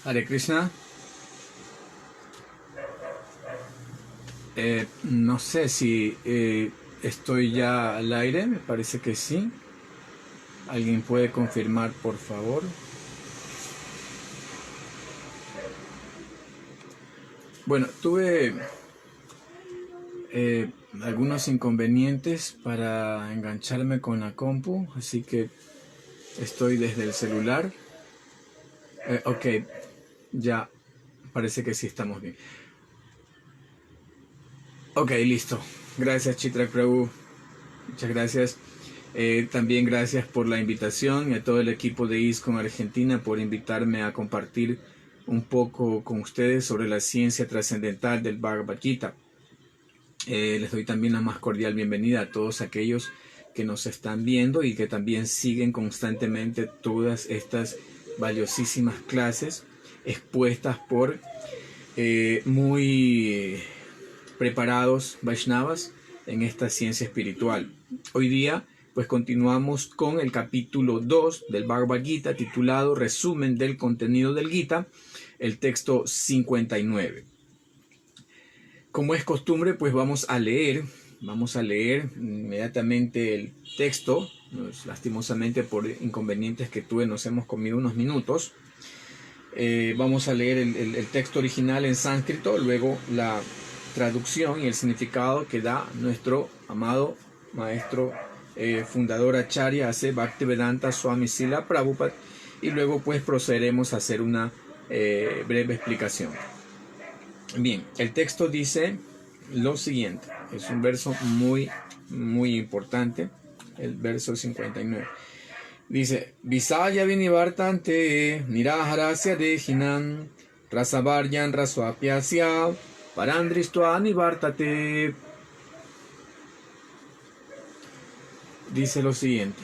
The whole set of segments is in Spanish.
Hare Krishna. No sé si estoy ya al aire, me parece que sí. ¿Alguien puede confirmar, por favor? Bueno, tuve algunos inconvenientes para engancharme con la compu, así que estoy desde el celular. Ok, ya parece que sí estamos bien. Ok, listo. Gracias, Chitra Prabhu. Muchas gracias. También gracias por la invitación y a todo el equipo de ISKCON Argentina por invitarme a compartir un poco con ustedes sobre la ciencia trascendental del Bhagavad Gita. Les doy también la más cordial bienvenida a todos aquellos que nos están viendo y que también siguen constantemente todas estas valiosísimas clases expuestas por muy preparados Vaishnavas en esta ciencia espiritual. Hoy día pues continuamos con el capítulo 2 del Bhagavad Gita titulado Resumen del contenido del Gita, el texto 59. Como es costumbre, pues vamos a leer inmediatamente el texto. Lastimosamente por inconvenientes que tuve nos hemos comido unos minutos. Vamos a leer el texto original en sánscrito, luego la traducción y el significado que da nuestro amado maestro fundador Acharya A.C. Bhaktivedanta Swami Srila Prabhupada, y luego pues procederemos a hacer una breve explicación. Bien, el texto dice lo siguiente, es un verso muy importante, el verso 59. Dice, Visaya vinivartante niraharasya dehinam rasavaryan rasvapyasya parandristua nivartate. Dice lo siguiente.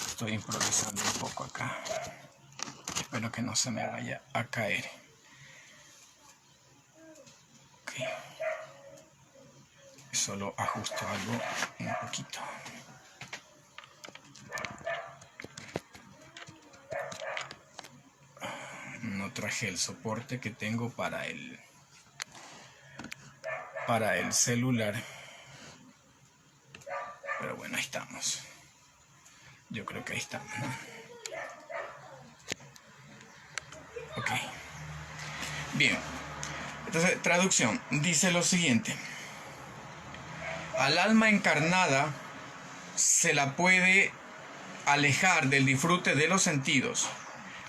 Estoy improvisando un poco acá. Espero que no se me vaya a caer. Okay. Solo ajusto algo un poquito. No traje el soporte que tengo para el celular. Pero bueno, ahí estamos. Yo creo que ahí estamos, ¿no? Ok. Bien. Entonces, traducción. Dice lo siguiente. Al alma encarnada se la puede alejar del disfrute de los sentidos,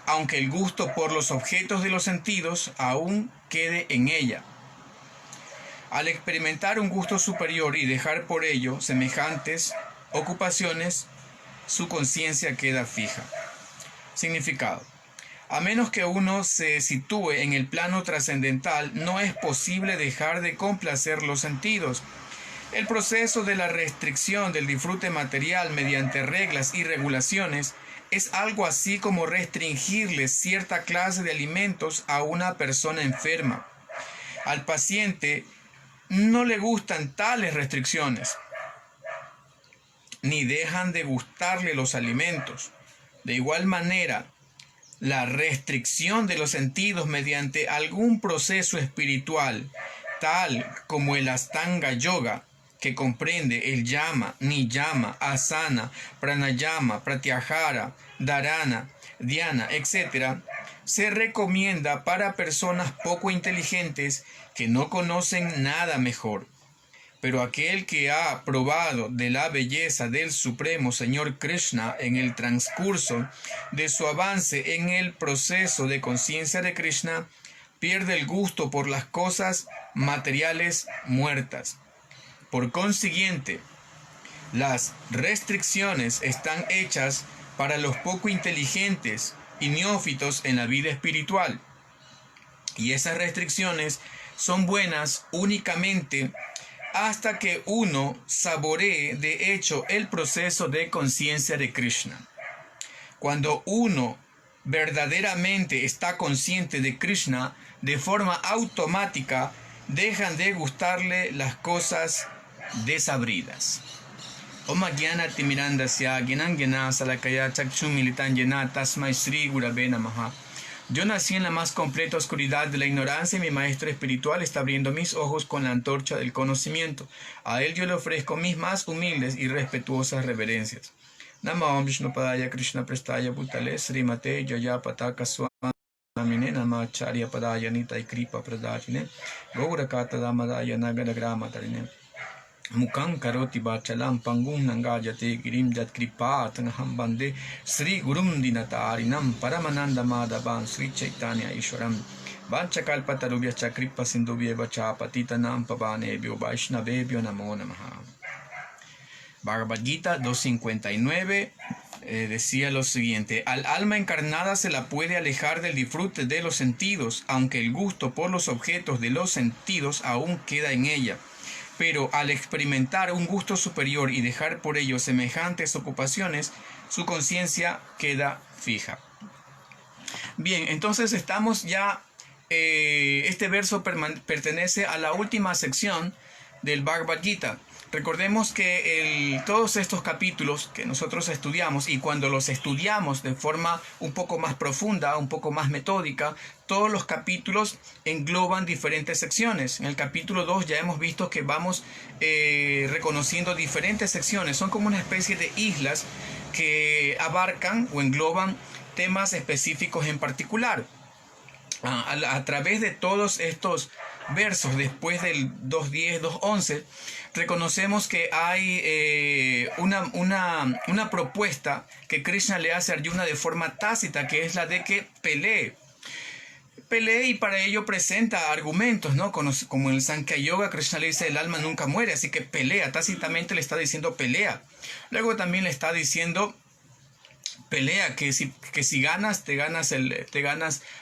aunque el gusto por los objetos de los sentidos aún quede en ella. Al experimentar un gusto superior y dejar por ello semejantes ocupaciones, su conciencia queda fija. Significado. A menos que uno se sitúe en el plano trascendental, no es posible dejar de complacer los sentidos. El proceso de la restricción del disfrute material mediante reglas y regulaciones es algo así como restringirle cierta clase de alimentos a una persona enferma. Al paciente no le gustan tales restricciones, ni dejan de gustarle los alimentos. De igual manera, la restricción de los sentidos mediante algún proceso espiritual, tal como el Astanga Yoga, que comprende el yama, niyama, asana, pranayama, pratyahara, dharana, dhyana, etc., se recomienda para personas poco inteligentes que no conocen nada mejor. Pero aquel que ha probado de la belleza del Supremo Señor Krishna en el transcurso de su avance en el proceso de conciencia de Krishna, pierde el gusto por las cosas materiales muertas. Por consiguiente, las restricciones están hechas para los poco inteligentes y neófitos en la vida espiritual. Y esas restricciones son buenas únicamente hasta que uno saboree de hecho el proceso de conciencia de Krishna. Cuando uno verdaderamente está consciente de Krishna, de forma automática dejan de gustarle las cosas desabridas. Oma Gyana Timirandasya Gyanan Gyana Salakaya Chakchum Militan Gyana Tasmai Sri Gurave Namaha. Yo nací en la más completa oscuridad de la ignorancia y mi maestro espiritual está abriendo mis ojos con la antorcha del conocimiento. A él yo le ofrezco mis más humildes y respetuosas reverencias. Namo Vishnupadaya Krishna Prestaya Bhutale Srimate Jaya Pataka Swamine Namacharya Padaya Nitai Kripa Pradachine Gaurakata Damadaya Nagadagrama Tarine Mukam Karoti Bachalam Pangum Nangajate Girim Jat Kripa Tanaham Bande Sri Gurum Dinatarinam Paramananda Madhavan Sri Chaitanya Ishwaram Vanchakalpatarubhya Chakripa Sindhubhya Vacha Patitanam Pavanebhyo Vaishnavebhyo Namo Namaha. Bhagavad Gita 259 decía lo siguiente: al alma encarnada se la puede alejar del disfrute de los sentidos, aunque el gusto por los objetos de los sentidos aún queda en ella. Pero al experimentar un gusto superior y dejar por ello semejantes ocupaciones, su conciencia queda fija. Bien, entonces estamos ya, este verso pertenece a la última sección del Bhagavad Gita. Recordemos que todos estos capítulos que nosotros estudiamos, y cuando los estudiamos de forma un poco más profunda, un poco más metódica, todos los capítulos engloban diferentes secciones. En el capítulo 2 ya hemos visto que vamos reconociendo diferentes secciones. Son como una especie de islas que abarcan o engloban temas específicos en particular. A través de todos estos versos, después del 2.10, 2.11, reconocemos que hay una propuesta que Krishna le hace a Arjuna de forma tácita, que es la de que pelee, y para ello presenta argumentos, ¿no? Como en el Sankhya Yoga, Krishna le dice: el alma nunca muere, así que pelea. Tácitamente le está diciendo pelea. Luego también le está diciendo pelea, que si ganas, te ganas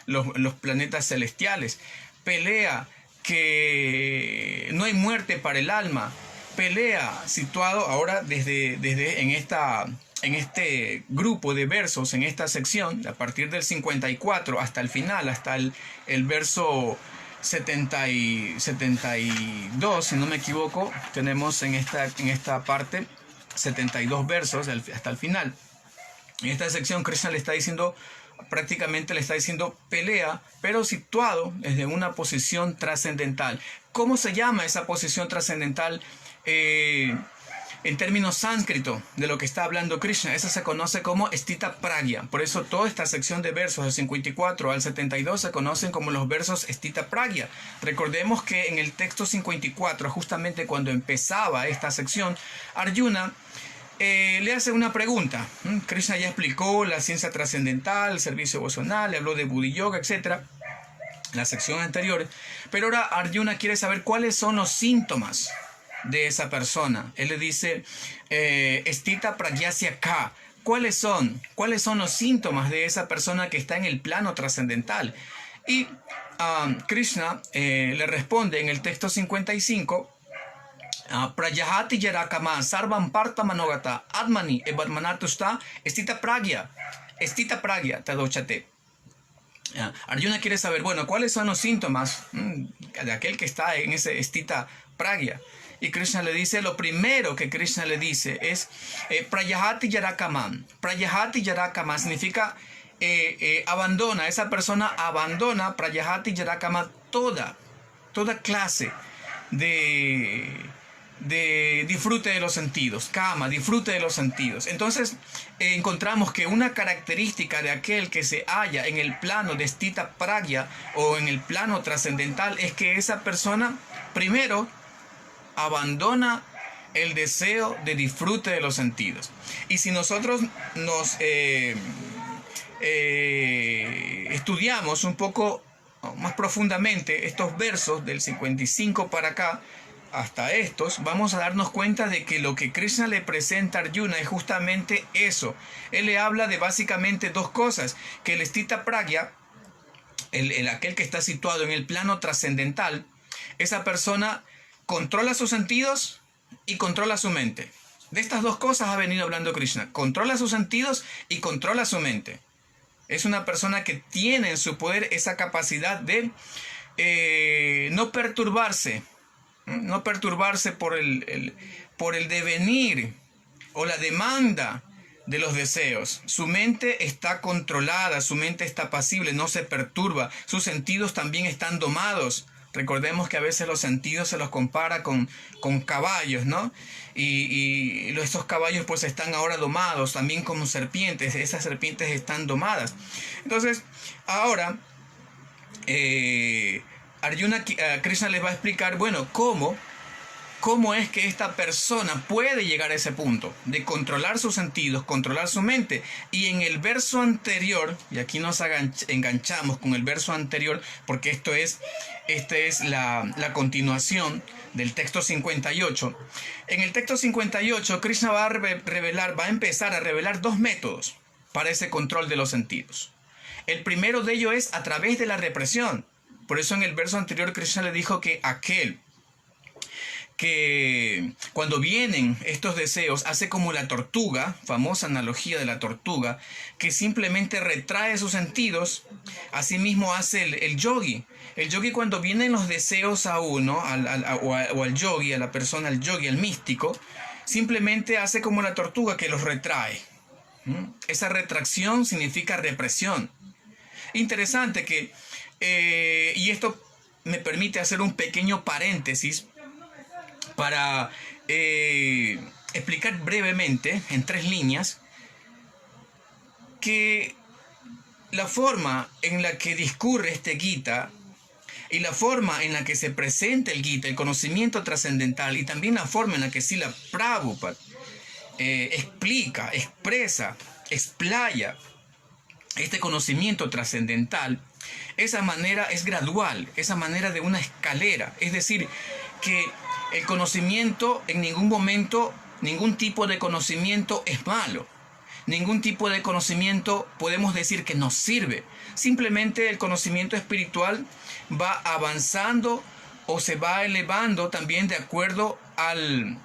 los planetas celestiales. Pelea, que no hay muerte para el alma. Pelea, situado ahora desde en este grupo de versos, en esta sección, a partir del 54 hasta el final, hasta el verso 72, si no me equivoco, tenemos en esta parte 72 versos hasta el final. En esta sección Krishna prácticamente le está diciendo pelea, pero situado desde una posición trascendental. ¿Cómo se llama esa posición trascendental en términos sánscrito de lo que está hablando Krishna? Esa se conoce como Stita Pragya. Por eso toda esta sección de versos del 54 al 72 se conocen como los versos Stita Pragya. Recordemos que en el texto 54, justamente cuando empezaba esta sección, Arjuna le hace una pregunta. Krishna ya explicó la ciencia trascendental, el servicio devocional, le habló de Buddhi Yoga, etc. La sección anterior. Pero ahora Arjuna quiere saber cuáles son los síntomas de esa persona. Él le dice: Stita Pragyasya Ka. ¿Cuáles son los síntomas de esa persona que está en el plano trascendental? Y Krishna le responde en el texto 55: Prajahati Yarakama Sarvam Parta Manogata Atmani Evatmanatusta Stita Pragya Tadochate. Arjuna quiere saber, bueno, ¿cuáles son los síntomas de aquel que está en ese Stita Pragya? Y Krishna le dice, lo primero que Krishna le dice es Prajahati Yarakama. Prajahati Yarakama significa abandona, esa persona abandona Prajahati Yarakama toda clase de disfrute de los sentidos, kama, disfrute de los sentidos. Entonces encontramos que una característica de aquel que se halla en el plano de Stita Pragya o en el plano trascendental es que esa persona primero abandona el deseo de disfrute de los sentidos. Y si nosotros nos estudiamos un poco más profundamente estos versos del 55 para acá, hasta estos, vamos a darnos cuenta de que lo que Krishna le presenta a Arjuna es justamente eso. Él le habla de básicamente dos cosas: que el Stita Pragya, aquel que está situado en el plano trascendental, esa persona controla sus sentidos y controla su mente. De estas dos cosas ha venido hablando Krishna: controla sus sentidos y controla su mente. Es una persona que tiene en su poder esa capacidad de no perturbarse no perturbarse por el devenir o la demanda de los deseos. Su mente está controlada, su mente está apacible, no se perturba, sus sentidos también están domados. Recordemos que a veces los sentidos se los compara con caballos, ¿no? Y estos caballos pues están ahora domados, también como serpientes, esas serpientes están domadas. Entonces, ahora, Krishna les va a explicar, bueno, cómo es que esta persona puede llegar a ese punto de controlar sus sentidos, controlar su mente. Y en el verso anterior, y aquí nos enganchamos con el verso anterior, porque esta es la continuación del texto 58. En el texto 58, Krishna va a empezar a revelar dos métodos para ese control de los sentidos. El primero de ellos es a través de la represión. Por eso en el verso anterior Krishna le dijo que cuando vienen estos deseos, hace como la tortuga, famosa analogía de la tortuga, que simplemente retrae sus sentidos. Asimismo hace el yogi. El yogi, cuando vienen los deseos a uno, o al yogi, a la persona, al yogi, al místico, simplemente hace como la tortuga que los retrae. Esa retracción significa represión. Interesante que, y esto me permite hacer un pequeño paréntesis para explicar brevemente, en 3 líneas, que la forma en la que discurre este Gita y la forma en la que se presenta el Gita, el conocimiento trascendental, y también la forma en la que Srila Prabhupada explica, expresa, explaya este conocimiento trascendental, esa manera es gradual, esa manera de una escalera. Es decir, que el conocimiento en ningún momento, ningún tipo de conocimiento es malo. Ningún tipo de conocimiento podemos decir que nos sirve. Simplemente el conocimiento espiritual va avanzando o se va elevando también de acuerdo al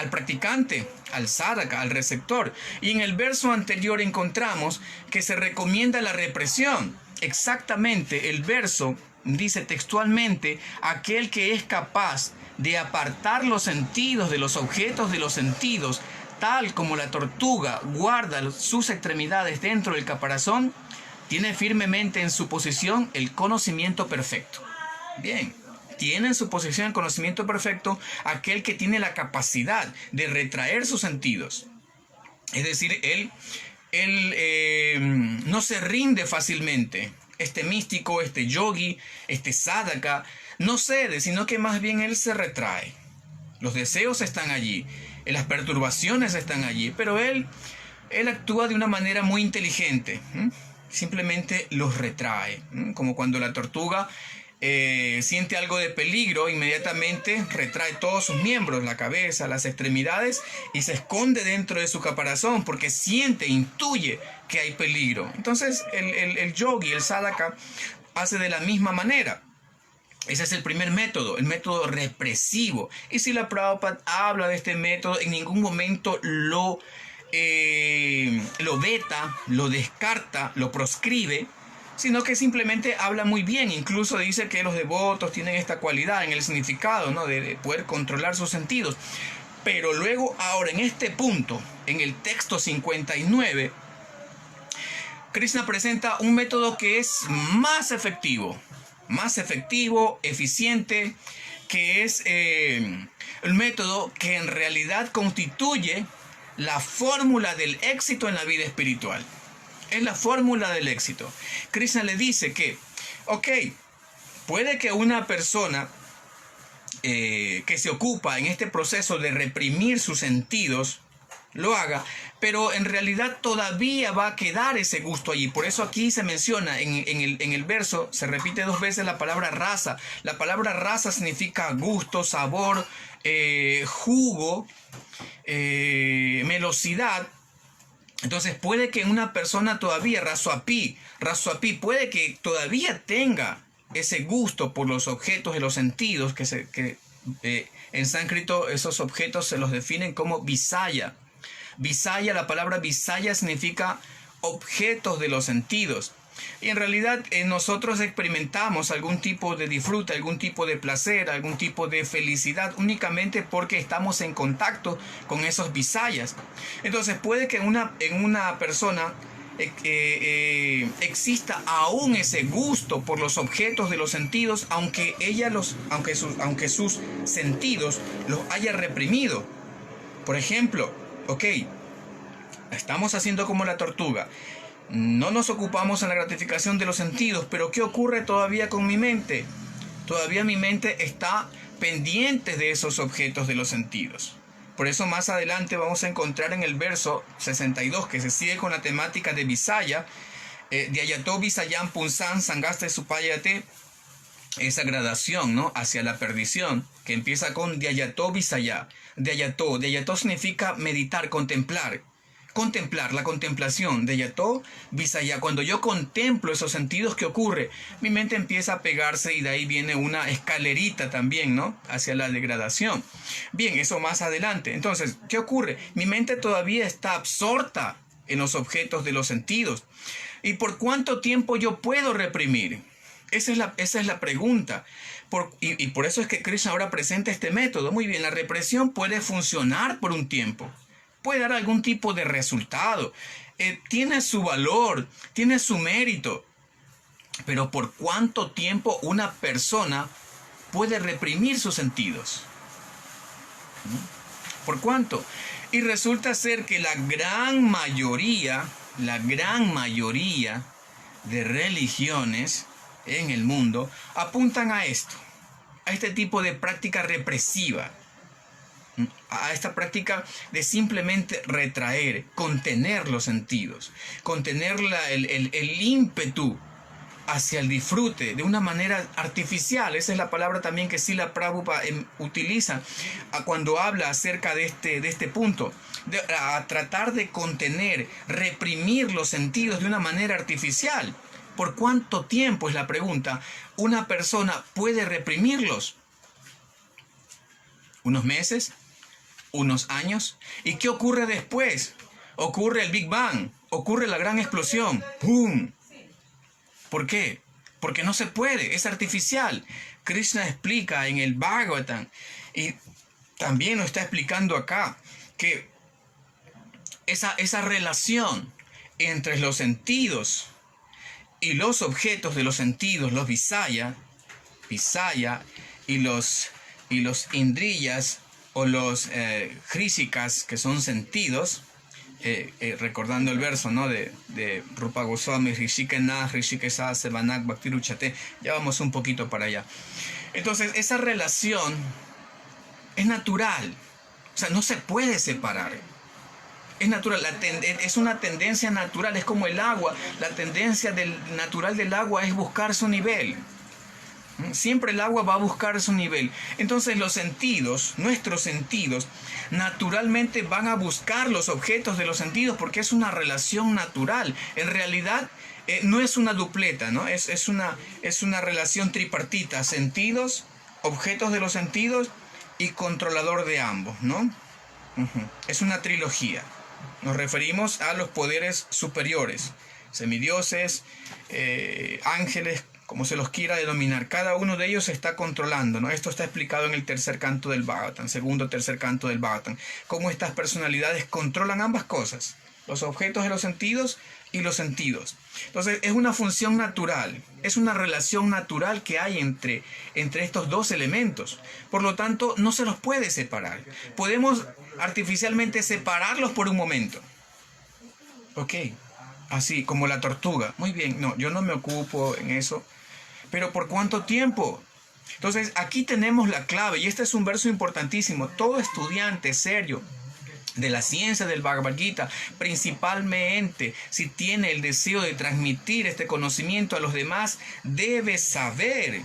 practicante, al sadhaka, al receptor. Y en el verso anterior encontramos que se recomienda la represión. Exactamente, el verso dice textualmente: aquel que es capaz de apartar los sentidos de los objetos de los sentidos, tal como la tortuga guarda sus extremidades dentro del caparazón, tiene firmemente en su posición el conocimiento perfecto. Bien, tiene en su posición el conocimiento perfecto aquel que tiene la capacidad de retraer sus sentidos. Es decir, él no se rinde fácilmente. Este místico, este yogi, este sadhaka, no cede, sino que más bien él se retrae. Los deseos están allí, las perturbaciones están allí, pero él actúa de una manera muy inteligente. Simplemente los retrae. Como cuando la tortuga siente algo de peligro, inmediatamente retrae todos sus miembros, la cabeza, las extremidades, y se esconde dentro de su caparazón porque siente, intuye que hay peligro. Entonces el yogi, el sadhaka, hace de la misma manera. Ese es el primer método, el método represivo. Y si la Prabhupada habla de este método, en ningún momento lo veta, lo descarta, lo proscribe, sino que simplemente habla muy bien. Incluso dice que los devotos tienen esta cualidad en el significado, ¿no?, de poder controlar sus sentidos. Pero luego, ahora en este punto, en el texto 59, Krishna presenta un método que es más efectivo, eficiente, que es el método que en realidad constituye la fórmula del éxito en la vida espiritual. Es la fórmula del éxito. Krishna le dice que, puede que una persona que se ocupa en este proceso de reprimir sus sentidos lo haga, pero en realidad todavía va a quedar ese gusto allí. Por eso aquí se menciona en el verso, se repite 2 veces la palabra rasa. La palabra rasa significa gusto, sabor, jugo, melosidad. Entonces puede que una persona todavía, raswapi, puede que todavía tenga ese gusto por los objetos de los sentidos, que en sánscrito esos objetos se los definen como visaya. Visaya, la palabra visaya significa objetos de los sentidos. Y en realidad nosotros experimentamos algún tipo de disfrute, algún tipo de placer, algún tipo de felicidad únicamente porque estamos en contacto con esos visayas. Entonces puede que en una persona exista aún ese gusto por los objetos de los sentidos, aunque sus sentidos los haya reprimido. Por ejemplo, estamos haciendo como la tortuga. No nos ocupamos en la gratificación de los sentidos, pero ¿qué ocurre todavía con mi mente? Todavía mi mente está pendiente de esos objetos de los sentidos. Por eso más adelante vamos a encontrar en el verso 62, que se sigue con la temática de Visaya, Diayató Visayam Punsan Sangaste Supayate, esa gradación, ¿no?, hacia la perdición, que empieza con Diayató Visaya. Diayató significa meditar, contemplar. Contemplar, la contemplación de Yató, Visaya. Cuando yo contemplo esos sentidos, ¿qué ocurre? Mi mente empieza a pegarse y de ahí viene una escalerita también, ¿no?, hacia la degradación. Bien, eso más adelante. Entonces, ¿qué ocurre? Mi mente todavía está absorta en los objetos de los sentidos. ¿Y por cuánto tiempo yo puedo reprimir? Esa es la pregunta. Y por eso es que Krishna ahora presenta este método. Muy bien, la represión puede funcionar por un tiempo. Puede dar algún tipo de resultado, tiene su valor, tiene su mérito, pero ¿por cuánto tiempo una persona puede reprimir sus sentidos? ¿Por cuánto? Y resulta ser que la gran mayoría de religiones en el mundo apuntan a esto, a este tipo de práctica represiva, a esta práctica de simplemente retraer, contener los sentidos, contener el ímpetu hacia el disfrute de una manera artificial. Esa es la palabra también que Srila Prabhupada utiliza cuando habla acerca de este punto, a tratar de contener, reprimir los sentidos de una manera artificial. ¿Por cuánto tiempo, es la pregunta, una persona puede reprimirlos? ¿Unos meses? ¿Unos años? ¿Y qué ocurre después? Ocurre el Big Bang, ocurre la gran explosión. ¡Pum! ¿Por qué? Porque no se puede, es artificial. Krishna explica en el Bhagavatam, y también lo está explicando acá, que esa relación entre los sentidos y los objetos de los sentidos, los Visaya y los Indriyas, o los Hrisikas, que son sentidos, recordando el verso, ¿no?, de Rupa Goswami, Hrishikena, Hrishikesa, Sevanak, Bhaktiruchate. Ya vamos un poquito para allá. Entonces, esa relación es natural, o sea, no se puede separar. Es natural, es una tendencia natural, es como el agua. La tendencia natural del agua es buscar su nivel. Siempre el agua va a buscar su nivel. Entonces los sentidos, nuestros sentidos, naturalmente van a buscar los objetos de los sentidos porque es una relación natural. En realidad no es una dupleta, ¿no? Es una relación tripartita: sentidos, objetos de los sentidos y controlador de ambos, ¿no? Es una trilogía. Nos referimos a los poderes superiores, semidioses, ángeles, como se los quiera denominar. Cada uno de ellos se está controlando, ¿no? Esto está explicado en el tercer canto del Bhagavatam, tercer canto del Bhagavatam, cómo estas personalidades controlan ambas cosas, los objetos de los sentidos y los sentidos. Entonces es una función natural, es una relación natural que hay entre estos dos elementos. Por lo tanto, no se los puede separar. Podemos artificialmente separarlos por un momento. Así como la tortuga. Muy bien, no, yo no me ocupo en eso. ¿Pero por cuánto tiempo? Entonces aquí tenemos la clave, y este es un verso importantísimo. Todo estudiante serio de la ciencia del Bhagavad Gita, principalmente si tiene el deseo de transmitir este conocimiento a los demás, debe saber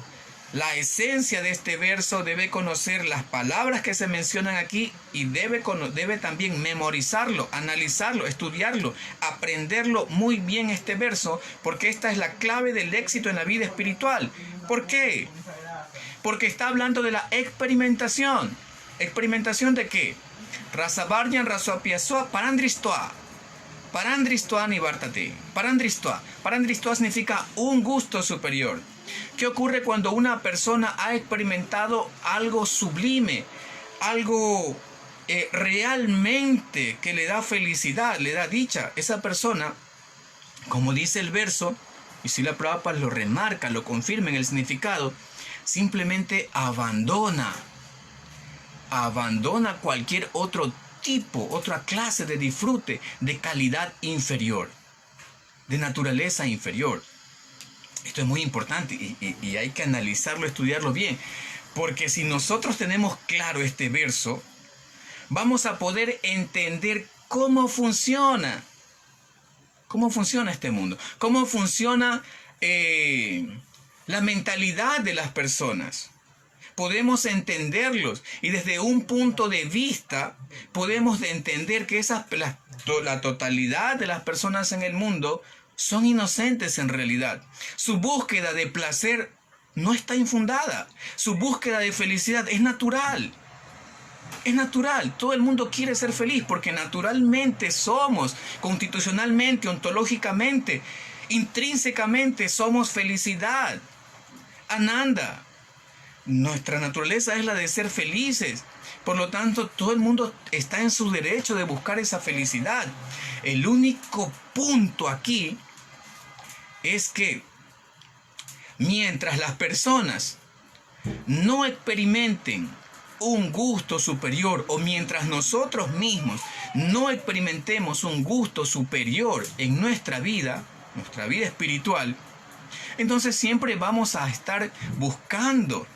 la esencia de este verso, debe conocer las palabras que se mencionan aquí y debe también memorizarlo, analizarlo, estudiarlo, aprenderlo muy bien este verso, porque esta es la clave del éxito en la vida espiritual. ¿Por qué? Porque está hablando de la experimentación. ¿Experimentación de qué? Rasavaryan rasoapiasoa parandristoa. Parandristoa nivartate. Parandristoa. Parandristoa significa un gusto superior. ¿Qué ocurre cuando una persona ha experimentado algo sublime, algo realmente que le da felicidad, le da dicha? Esa persona, como dice el verso, y si la Prabhupada lo remarca, lo confirma en el significado, simplemente abandona cualquier otro tipo, otra clase de disfrute de calidad inferior, de naturaleza inferior. Esto es muy importante y hay que analizarlo, estudiarlo bien, porque si nosotros tenemos claro este verso, vamos a poder entender cómo funciona este mundo, cómo funciona la mentalidad de las personas. Podemos entenderlos y desde un punto de vista podemos entender que la totalidad de las personas en el mundo son inocentes en realidad. Su búsqueda de placer no está infundada. Su búsqueda de felicidad es natural. Es natural. Todo el mundo quiere ser feliz porque naturalmente somos, constitucionalmente, ontológicamente, intrínsecamente somos felicidad. Ananda. Nuestra naturaleza es la de ser felices. Por lo tanto, todo el mundo está en su derecho de buscar esa felicidad. El único punto aquí es que mientras las personas no experimenten un gusto superior, o mientras nosotros mismos no experimentemos un gusto superior en nuestra vida espiritual, entonces siempre vamos a estar buscando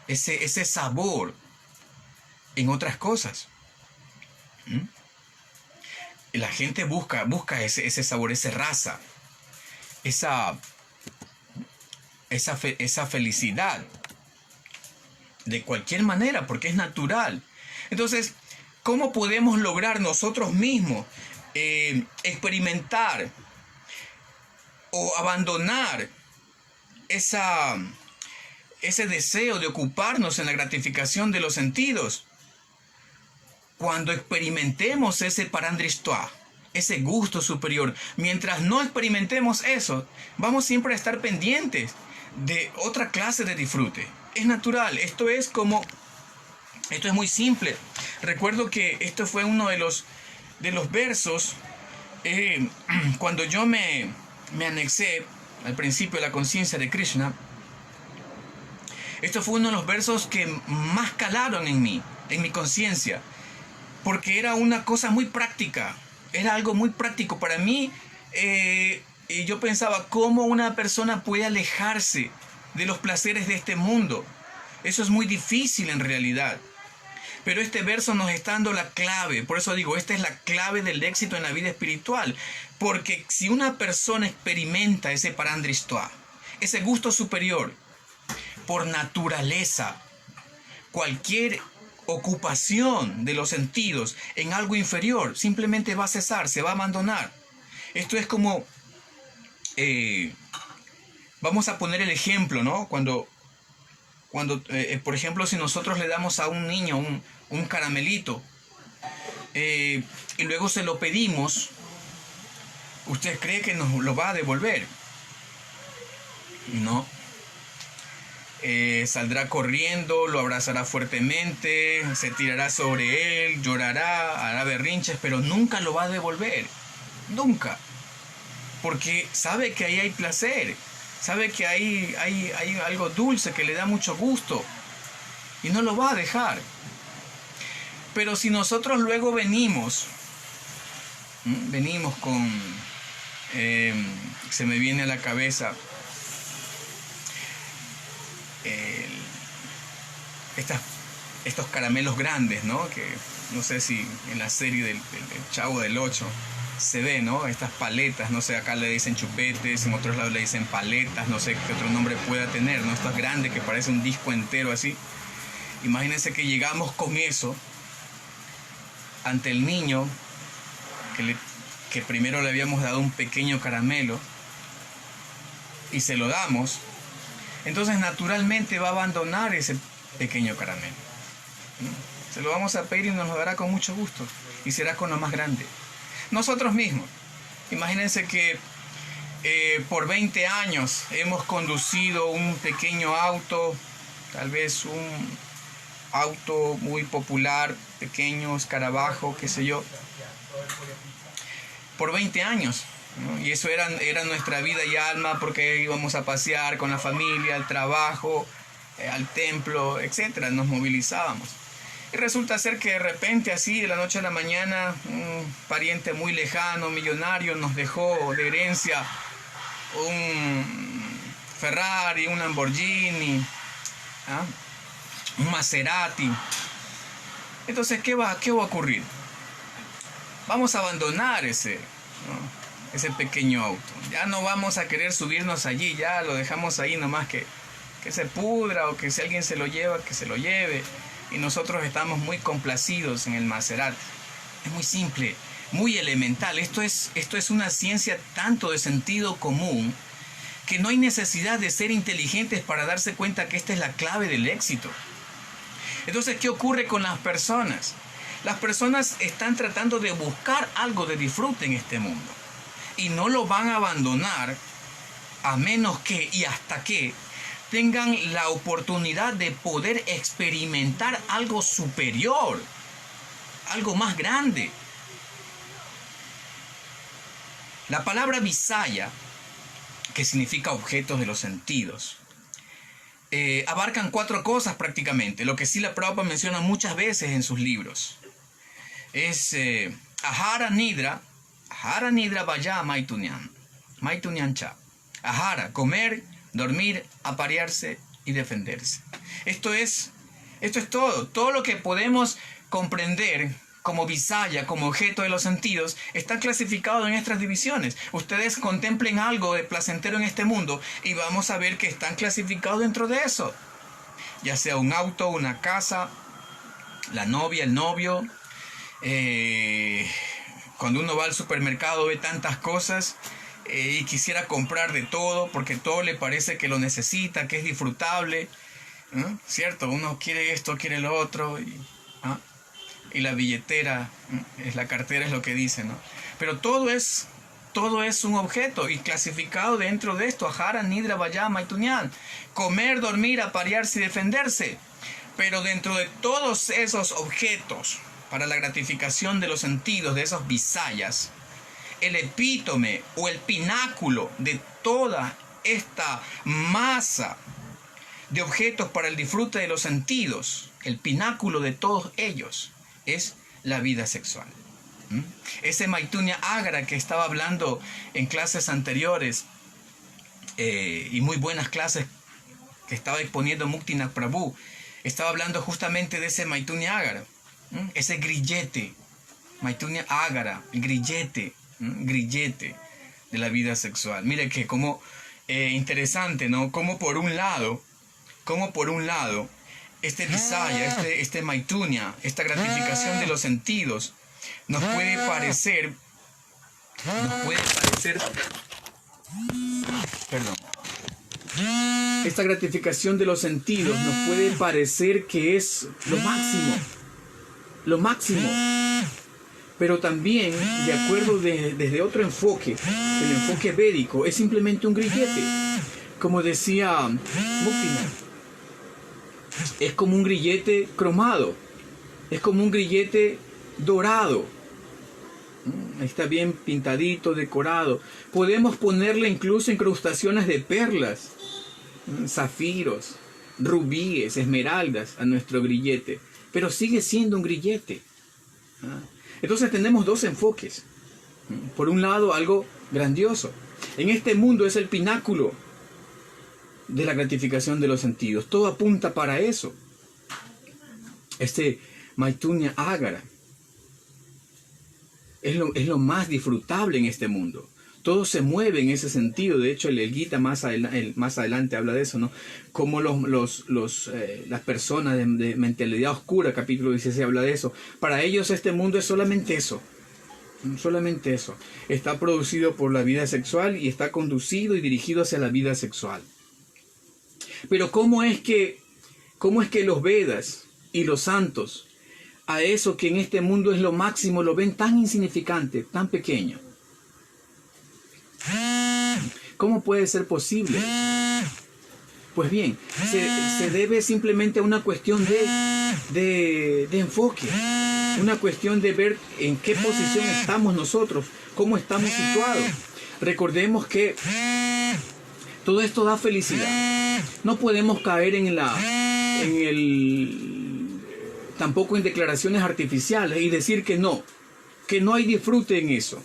ese sabor en otras cosas. La gente busca ese sabor, esa raza, esa felicidad de cualquier manera, porque es natural. Entonces, ¿cómo podemos lograr nosotros mismos experimentar o abandonar ese deseo de ocuparnos en la gratificación de los sentidos? Cuando experimentemos ese parandristoa, ese gusto superior. Mientras no experimentemos eso, vamos siempre a estar pendientes de otra clase de disfrute. Es natural. Esto es muy simple. Recuerdo que esto fue uno de los versos cuando yo me anexé al principio de la conciencia de Krishna. Esto fue uno de los versos que más calaron en mi conciencia, porque era una cosa muy práctica, era algo muy práctico para mí. Y yo pensaba, ¿cómo una persona puede alejarse de los placeres de este mundo? Eso es muy difícil en realidad. Pero este verso nos está dando la clave. Por eso digo, esta es la clave del éxito en la vida espiritual. Porque si una persona experimenta ese parandristoa, ese gusto superior, por naturaleza, cualquier ocupación de los sentidos en algo inferior simplemente va a cesar, se va a abandonar. Esto es como, vamos a poner el ejemplo, ¿no? Cuando por ejemplo, si nosotros le damos a un niño un caramelito y luego se lo pedimos, ¿usted cree que nos lo va a devolver? No. Saldrá corriendo, lo abrazará fuertemente, se tirará sobre él, llorará, hará berrinches, pero nunca lo va a devolver. Nunca. Porque sabe que ahí hay placer, sabe que hay algo dulce que le da mucho gusto y no lo va a dejar. Pero si nosotros luego venimos con, se me viene a la cabeza estos caramelos grandes, ¿no? Que no sé si en la serie del Chavo del 8 se ve, ¿no? Estas paletas, no sé, acá le dicen chupetes, en otros lados le dicen paletas, no sé qué otro nombre pueda tener, ¿no? Estas grandes que parece un disco entero así. Imagínense que llegamos con eso ante el niño que primero le habíamos dado un pequeño caramelo y se lo damos. Entonces naturalmente va a abandonar ese pequeño caramelo. Se lo vamos a pedir y nos lo dará con mucho gusto y será con lo más grande. Nosotros mismos. Imagínense que por 20 años hemos conducido un pequeño auto, tal vez un auto muy popular, pequeño, escarabajo, qué sé yo, por 20 años, ¿no? Y eso era nuestra vida y alma, porque íbamos a pasear con la familia, al trabajo, al templo, etcétera. Nos movilizábamos. Y resulta ser que de repente, así, de la noche a la mañana, un pariente muy lejano, millonario, nos dejó de herencia un Ferrari, un Lamborghini, ¿ah? Un Maserati. Entonces, ¿qué va a ocurrir? Vamos a abandonar ese pequeño auto. Ya no vamos a querer subirnos allí, ya lo dejamos ahí nomás que se pudra, o que si alguien se lo lleva, que se lo lleve. Y nosotros estamos muy complacidos en el Maserati. Es muy simple, muy elemental. Esto es una ciencia tanto de sentido común que no hay necesidad de ser inteligentes para darse cuenta que esta es la clave del éxito. Entonces, ¿qué ocurre con las personas? Las personas están tratando de buscar algo de disfrute en este mundo y no lo van a abandonar a menos que y hasta que tengan la oportunidad de poder experimentar algo superior, algo más grande. La palabra visaya, que significa objetos de los sentidos, abarcan 4 cosas prácticamente, lo que Srila Prabhupada menciona muchas veces en sus libros. Es Ahara Nidra Vaya Maitunyan Cha. Ahara, comer, dormir, aparearse y defenderse. Esto es todo lo que podemos comprender como visaya, como objeto de los sentidos, está clasificado en estas divisiones. Ustedes contemplen algo de placentero en este mundo y vamos a ver que están clasificados dentro de eso. Ya sea un auto, una casa, la novia, el novio. Cuando uno va al supermercado ve tantas cosas y quisiera comprar de todo porque todo le parece que lo necesita, que es disfrutable, ¿no? ¿Cierto? Uno quiere esto, quiere lo otro y la billetera, la cartera es lo que dice, ¿no? Pero todo es un objeto y clasificado dentro de esto. Ahara, Nidra, Vaya, Maitunyan. Comer, dormir, aparearse y defenderse. Pero dentro de todos esos objetos para la gratificación de los sentidos, de esos visayas, el epítome o el pináculo de toda esta masa de objetos para el disfrute de los sentidos, el pináculo de todos ellos es la vida sexual. Ese Maitunya Agara que estaba hablando en clases anteriores y muy buenas clases que estaba exponiendo Muktinath Prabhu, estaba hablando justamente de ese Maitunya Agara, ese grillete, Maitunya Agara, grillete de la vida sexual. Mire que como interesante, ¿no? Como por un lado, este visaya, este Maitunya, esta gratificación de los sentidos, nos puede parecer, esta gratificación de los sentidos nos puede parecer que es lo máximo, pero también, de acuerdo desde otro enfoque, el enfoque védico, es simplemente un grillete, como decía Muktinath. Es como un grillete cromado, es como un grillete dorado. Está bien pintadito, decorado. Podemos ponerle incluso incrustaciones de perlas, zafiros, rubíes, esmeraldas a nuestro grillete, pero sigue siendo un grillete. Entonces tenemos 2 enfoques. Por un lado, algo grandioso. En este mundo es el pináculo de la gratificación de los sentidos. Todo apunta para eso. Este Maitunya Agara es lo más disfrutable en este mundo. Todo se mueve en ese sentido. De hecho, el Gita más adelante habla de eso, ¿no? Como las personas de mentalidad oscura, capítulo 16, habla de eso. Para ellos este mundo es solamente eso. Solamente eso. Está producido por la vida sexual y está conducido y dirigido hacia la vida sexual. Pero ¿cómo es que los Vedas y los santos a eso que en este mundo es lo máximo, lo ven tan insignificante, tan pequeño. ¿Cómo puede ser posible? Pues bien, se debe simplemente a una cuestión de enfoque, una cuestión de ver en qué posición estamos nosotros, cómo estamos situados. Recordemos que todo esto da felicidad. No podemos caer tampoco en declaraciones artificiales y decir que no hay disfrute en eso.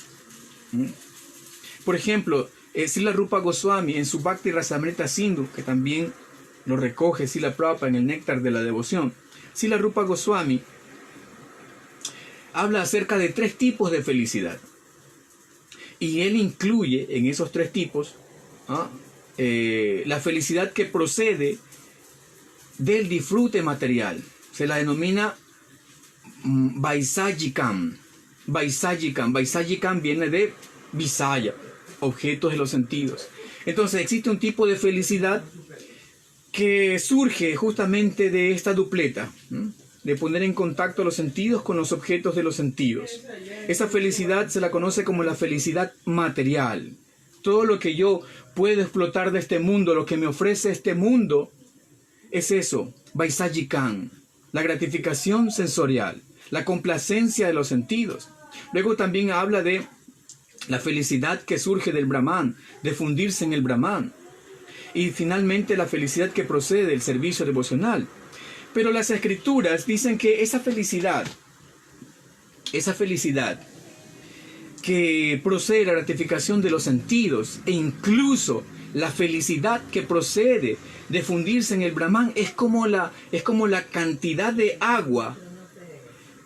Por ejemplo, Srila Rupa Goswami en su Bhakti Rasamrita Sindhu, que también lo recoge Srila Prabhupada en el Néctar de la Devoción, Srila Rupa Goswami habla acerca de 3 tipos de felicidad. Y él incluye en esos 3 tipos la felicidad que procede del disfrute material. Se la denomina Vaisajikam. Vaisajikam viene de Visaya, objetos de los sentidos. Entonces existe un tipo de felicidad que surge justamente de esta dupleta, de poner en contacto los sentidos con los objetos de los sentidos. Esa felicidad se la conoce como la felicidad material. Todo lo que yo puedo explotar de este mundo, lo que me ofrece este mundo, es eso, Vaisajikam, la gratificación sensorial, la complacencia de los sentidos. Luego también habla de la felicidad que surge del Brahman, de fundirse en el Brahman. Y finalmente la felicidad que procede del servicio devocional. Pero las escrituras dicen que esa felicidad que procede de la gratificación de los sentidos, e incluso la felicidad que procede de fundirse en el Brahman, es como la cantidad de agua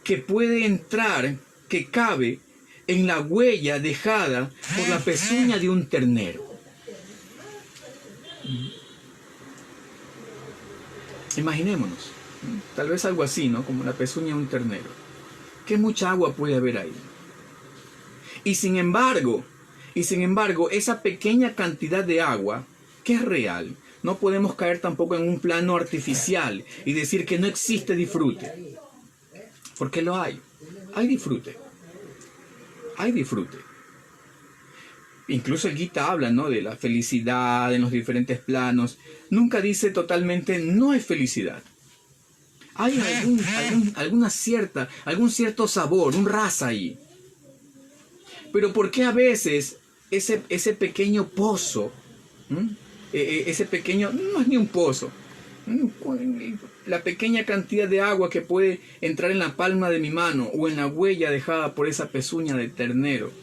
que puede entrar, que cabe en la huella dejada por la pezuña de un ternero. Imaginémonos, tal vez algo así, ¿no? Como la pezuña de un ternero. ¿Qué mucha agua puede haber ahí? Y sin embargo, esa pequeña cantidad de agua, que es real, no podemos caer tampoco en un plano artificial y decir que no existe disfrute. Porque lo hay. Hay disfrute. Hay disfrute. Incluso el Gita habla, ¿no?, de la felicidad en los diferentes planos. Nunca dice totalmente no hay felicidad. Hay algún cierto sabor, un rasa ahí. Pero ¿por qué a veces ese pequeño pozo, ese pequeño, no es ni un pozo, la pequeña cantidad de agua que puede entrar en la palma de mi mano o en la huella dejada por esa pezuña de ternero,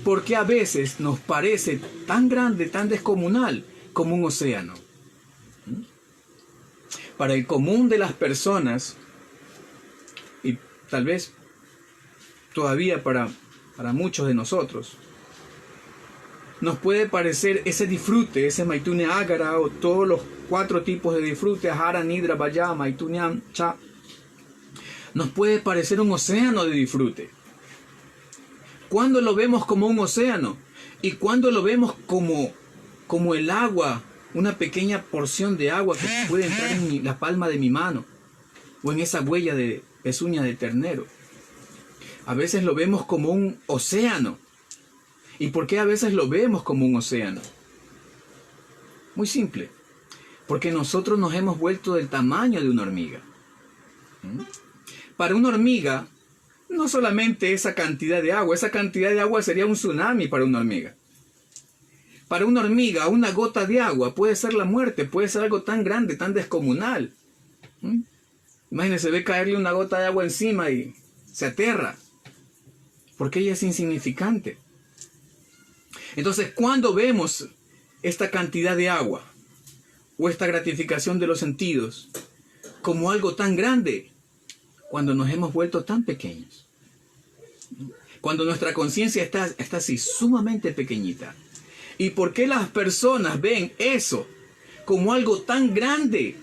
¿por qué a veces nos parece tan grande, tan descomunal como un océano? Para el común de las personas, y tal vez todavía para muchos de nosotros, nos puede parecer ese disfrute, ese Maitunya Agara, o todos los 4 tipos de disfrute, Ahara, Nidra, Vaya, Maitunya, Cha, nos puede parecer un océano de disfrute. ¿Cuándo lo vemos como un océano? ¿Y cuándo lo vemos como el agua, una pequeña porción de agua que puede entrar en la palma de mi mano o en esa huella de pezuña de ternero? A veces lo vemos como un océano. ¿Y por qué a veces lo vemos como un océano? Muy simple. Porque nosotros nos hemos vuelto del tamaño de una hormiga. Para una hormiga, no solamente esa cantidad de agua sería un tsunami para una hormiga. Para una hormiga, una gota de agua puede ser la muerte, puede ser algo tan grande, tan descomunal. Imagínense, ve caerle una gota de agua encima y se aterra, porque ella es insignificante. Entonces, ¿cuándo vemos esta cantidad de agua o esta gratificación de los sentidos como algo tan grande? Cuando nos hemos vuelto tan pequeños. Cuando nuestra conciencia está así, sumamente pequeñita. ¿Y por qué las personas ven eso como algo tan grande,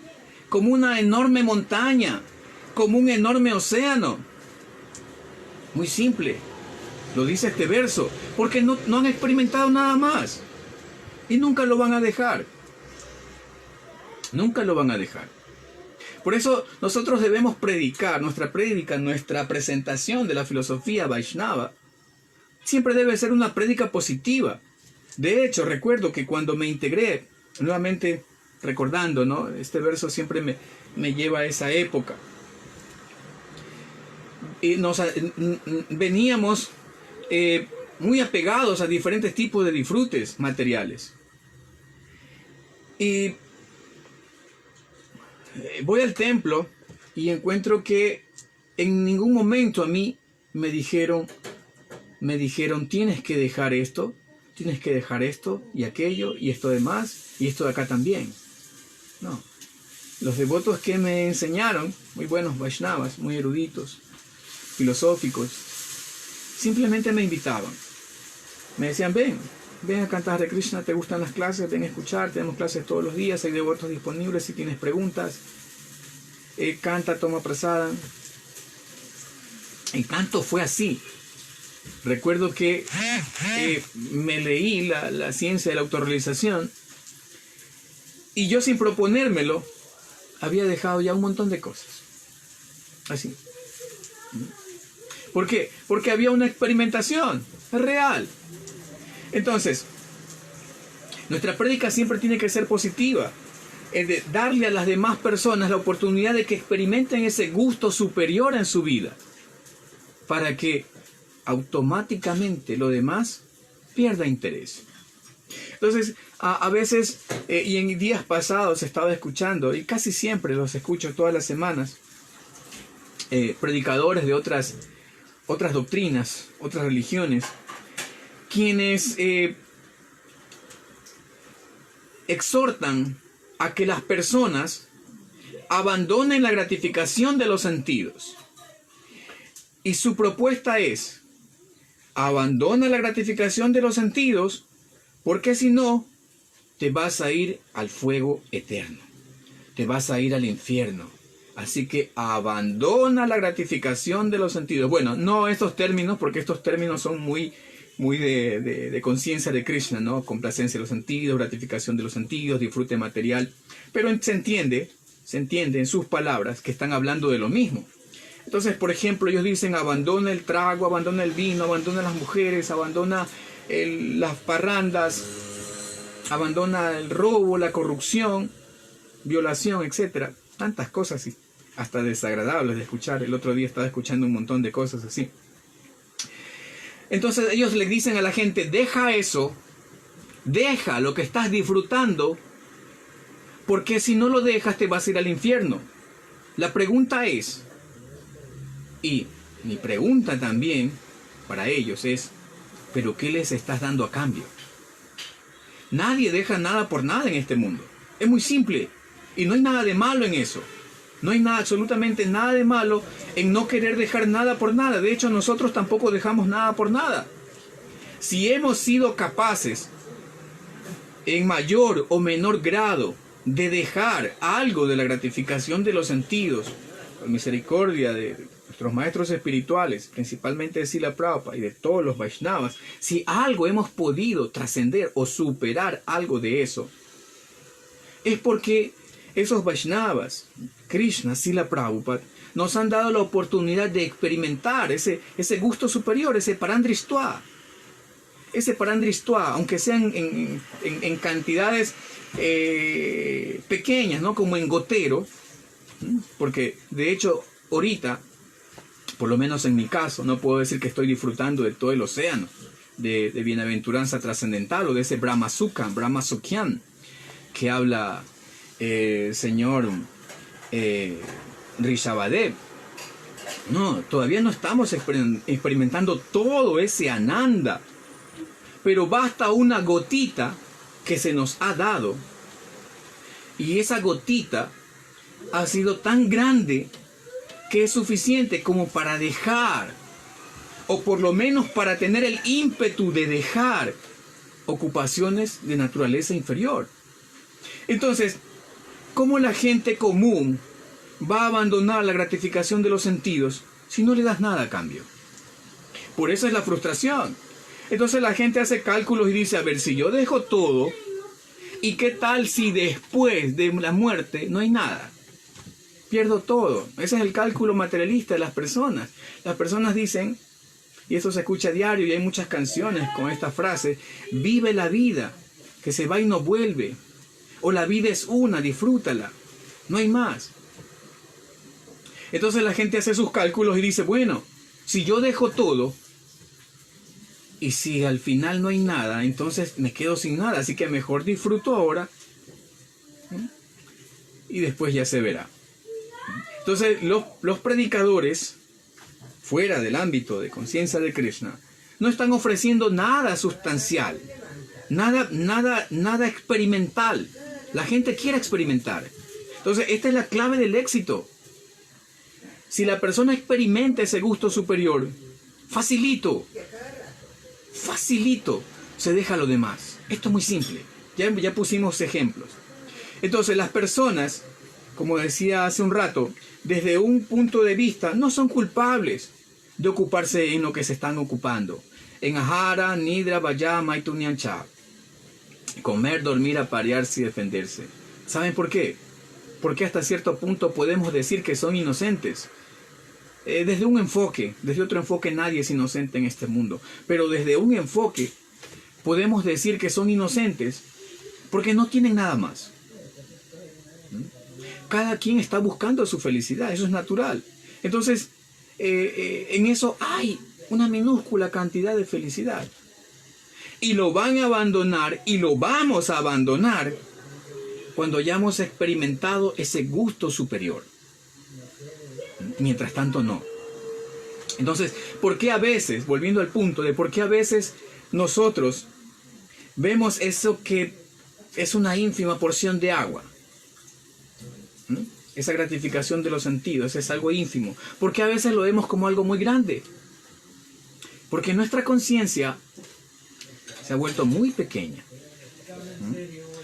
como una enorme montaña, como un enorme océano? Muy simple. Lo dice este verso, porque no han experimentado nada más. Y nunca lo van a dejar. Nunca lo van a dejar. Por eso nosotros debemos predicar, nuestra prédica, nuestra presentación de la filosofía Vaishnava, siempre debe ser una prédica positiva. De hecho, recuerdo que cuando me integré, nuevamente recordando, ¿no? Este verso siempre me lleva a esa época. Y veníamos muy apegados a diferentes tipos de disfrutes materiales. Y voy al templo y encuentro que en ningún momento a mí me dijeron, tienes que dejar esto y aquello y esto demás y esto de acá también. No. Los devotos que me enseñaron, muy buenos Vaishnavas, muy eruditos, filosóficos, simplemente me invitaban. Me decían, ven a cantar Hare Krishna, ¿te gustan las clases? Ven a escuchar, tenemos clases todos los días, hay devotos disponibles si tienes preguntas. Canta, toma prasada. El canto fue así. Recuerdo que me leí la ciencia de la autorrealización y yo, sin proponérmelo, había dejado ya un montón de cosas. Así. ¿Por qué? Porque había una experimentación real. Entonces, nuestra prédica siempre tiene que ser positiva. Es de darle a las demás personas la oportunidad de que experimenten ese gusto superior en su vida, para que automáticamente lo demás pierda interés. Entonces, a veces, y en días pasados estaba escuchando, y casi siempre los escucho todas las semanas, predicadores de otras doctrinas, otras religiones, quienes exhortan a que las personas abandonen la gratificación de los sentidos. Y su propuesta es: abandona la gratificación de los sentidos, porque si no, te vas a ir al fuego eterno, te vas a ir al infierno. Así que abandona la gratificación de los sentidos. Bueno, no estos términos, porque estos términos son muy de conciencia de Krishna, ¿no? Complacencia de los sentidos, gratificación de los sentidos, disfrute material. Pero se entiende en sus palabras que están hablando de lo mismo. Entonces, por ejemplo, ellos dicen: abandona el trago, abandona el vino, abandona las mujeres, abandona las parrandas, abandona el robo, la corrupción, violación, etc. Tantas cosas así, hasta desagradables de escuchar. El otro día estaba escuchando un montón de cosas así. Entonces ellos le dicen a la gente: deja eso, deja lo que estás disfrutando, porque si no lo dejas te vas a ir al infierno. La pregunta es, y mi pregunta también para ellos es: ¿pero qué les estás dando a cambio? Nadie deja nada por nada en este mundo. Es muy simple, y no hay nada de malo en eso. No hay nada, absolutamente nada de malo en no querer dejar nada por nada. De hecho, nosotros tampoco dejamos nada por nada. Si hemos sido capaces, en mayor o menor grado, de dejar algo de la gratificación de los sentidos, por misericordia de nuestros maestros espirituales, principalmente de Srila Prabhupada y de todos los Vaishnavas, si algo hemos podido trascender o superar algo de eso, es porque esos Vaishnavas, Krishna, Srila Prabhupada, nos han dado la oportunidad de experimentar ese gusto superior, ese parandristva. Ese parandristva, aunque sean en cantidades pequeñas, ¿no? Como en gotero, porque de hecho ahorita, por lo menos en mi caso, no puedo decir que estoy disfrutando de todo el océano de bienaventuranza trascendental o de ese Brahma Sukha, Brahma Sukhyan, que habla señor Rishabhadev. No, todavía no estamos experimentando todo ese ananda, pero basta una gotita que se nos ha dado, y esa gotita ha sido tan grande que es suficiente como para dejar, o por lo menos para tener el ímpetu de dejar ocupaciones de naturaleza inferior. Entonces, ¿cómo la gente común va a abandonar la gratificación de los sentidos si no le das nada a cambio? Por eso es la frustración. Entonces la gente hace cálculos y dice: a ver, si yo dejo todo, ¿y qué tal si después de la muerte no hay nada? pierdo todo. Ese es el cálculo materialista de las personas. Las personas dicen, y eso se escucha a diario y hay muchas canciones con esta frase, vive la vida, que se va y no vuelve. O la vida es una, disfrútala. No hay más. Entonces la gente hace sus cálculos y dice, bueno, si yo dejo todo y si al final no hay nada, entonces me quedo sin nada. Así que mejor disfruto ahora y después ya se verá. Entonces los predicadores, fuera del ámbito de conciencia de Krishna, no están ofreciendo nada sustancial, nada experimental. La gente quiere experimentar. Entonces, esta es la clave del éxito. Si la persona experimenta ese gusto superior, facilito, se deja lo demás. Esto es muy simple. Ya pusimos ejemplos. Entonces, las personas, como decía hace un rato, desde un punto de vista, no son culpables de ocuparse en lo que se están ocupando. En Ahara, Nidra, Vaya, Maitunyancha. Comer, dormir, aparearse y defenderse. ¿Saben por qué? Porque hasta cierto punto podemos decir que son inocentes. Desde un enfoque, desde otro enfoque nadie es inocente en este mundo. Pero desde un enfoque podemos decir que son inocentes porque no tienen nada más. Cada quien está buscando su felicidad, eso es natural. Entonces, en eso hay una minúscula cantidad de felicidad. Y lo van a abandonar y lo vamos a abandonar cuando hayamos experimentado ese gusto superior. Mientras tanto, no. Entonces, ¿por qué a veces, volviendo al punto de por qué a veces nosotros vemos eso que es una ínfima porción de agua? Esa gratificación de los sentidos es algo ínfimo. ¿Por qué a veces lo vemos como algo muy grande? Porque nuestra conciencia se ha vuelto muy pequeña.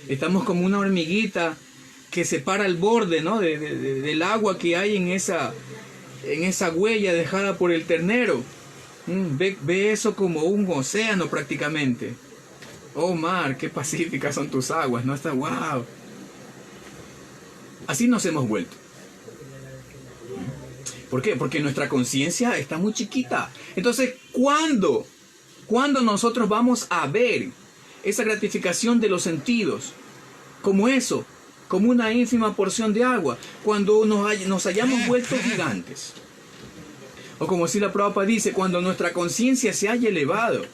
Estamos como una hormiguita que separa el borde, ¿no? del agua que hay en esa huella dejada por el ternero. Ve eso como un océano prácticamente. Oh mar, qué pacíficas son tus aguas, ¿no? Está wow. Así nos hemos vuelto. ¿Por qué? Porque nuestra conciencia está muy chiquita. Entonces, ¿cuándo nosotros vamos a ver esa gratificación de los sentidos como eso, como una ínfima porción de agua? Cuando nos hayamos vuelto gigantes. O como Srila Prabhupada dice, cuando nuestra conciencia se haya elevado.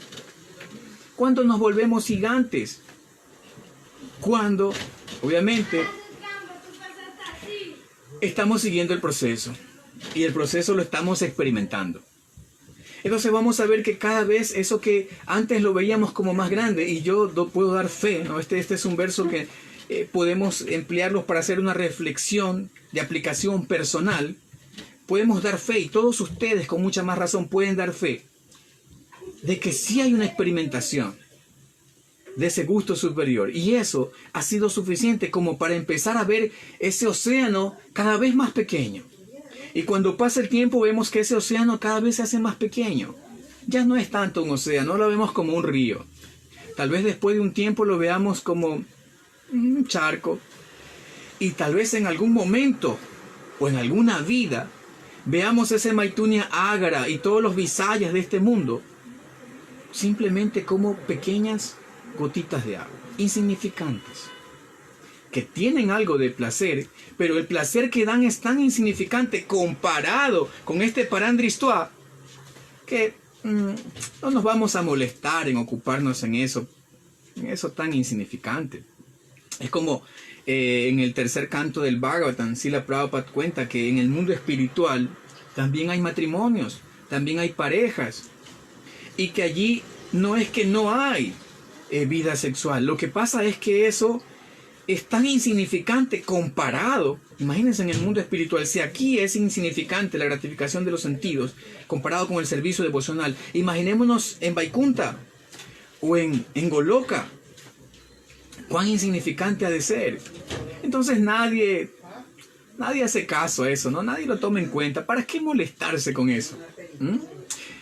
Cuando nos volvemos gigantes. Cuando, obviamente, estamos siguiendo el proceso. Y el proceso lo estamos experimentando. Entonces vamos a ver que cada vez eso que antes lo veíamos como más grande, y yo puedo dar fe, ¿no? Este es un verso que podemos emplearlos para hacer una reflexión de aplicación personal. Podemos dar fe, y todos ustedes con mucha más razón pueden dar fe, de que sí hay una experimentación de ese gusto superior. Y eso ha sido suficiente como para empezar a ver ese océano cada vez más pequeño. Y cuando pasa el tiempo vemos que ese océano cada vez se hace más pequeño. Ya no es tanto un océano, no lo vemos como un río. Tal vez después de un tiempo lo veamos como un charco. Y tal vez en algún momento o en alguna vida veamos ese Maitunya Agara y todos los visayas de este mundo simplemente como pequeñas gotitas de agua, insignificantes, que tienen algo de placer, pero el placer que dan es tan insignificante comparado con este Parandristoa que no nos vamos a molestar en ocuparnos en eso tan insignificante. Es como en el tercer canto del Bhagavatam, Srila Prabhupada cuenta que en el mundo espiritual también hay matrimonios, también hay parejas, y que allí no es que no hay vida sexual. Lo que pasa es que eso es tan insignificante comparado. Imagínense en el mundo espiritual, si aquí es insignificante la gratificación de los sentidos comparado con el servicio devocional, imaginémonos en Vaikunta o en Goloka, cuán insignificante ha de ser. Entonces nadie hace caso a eso, ¿no? Nadie lo toma en cuenta. ¿Para qué molestarse con eso?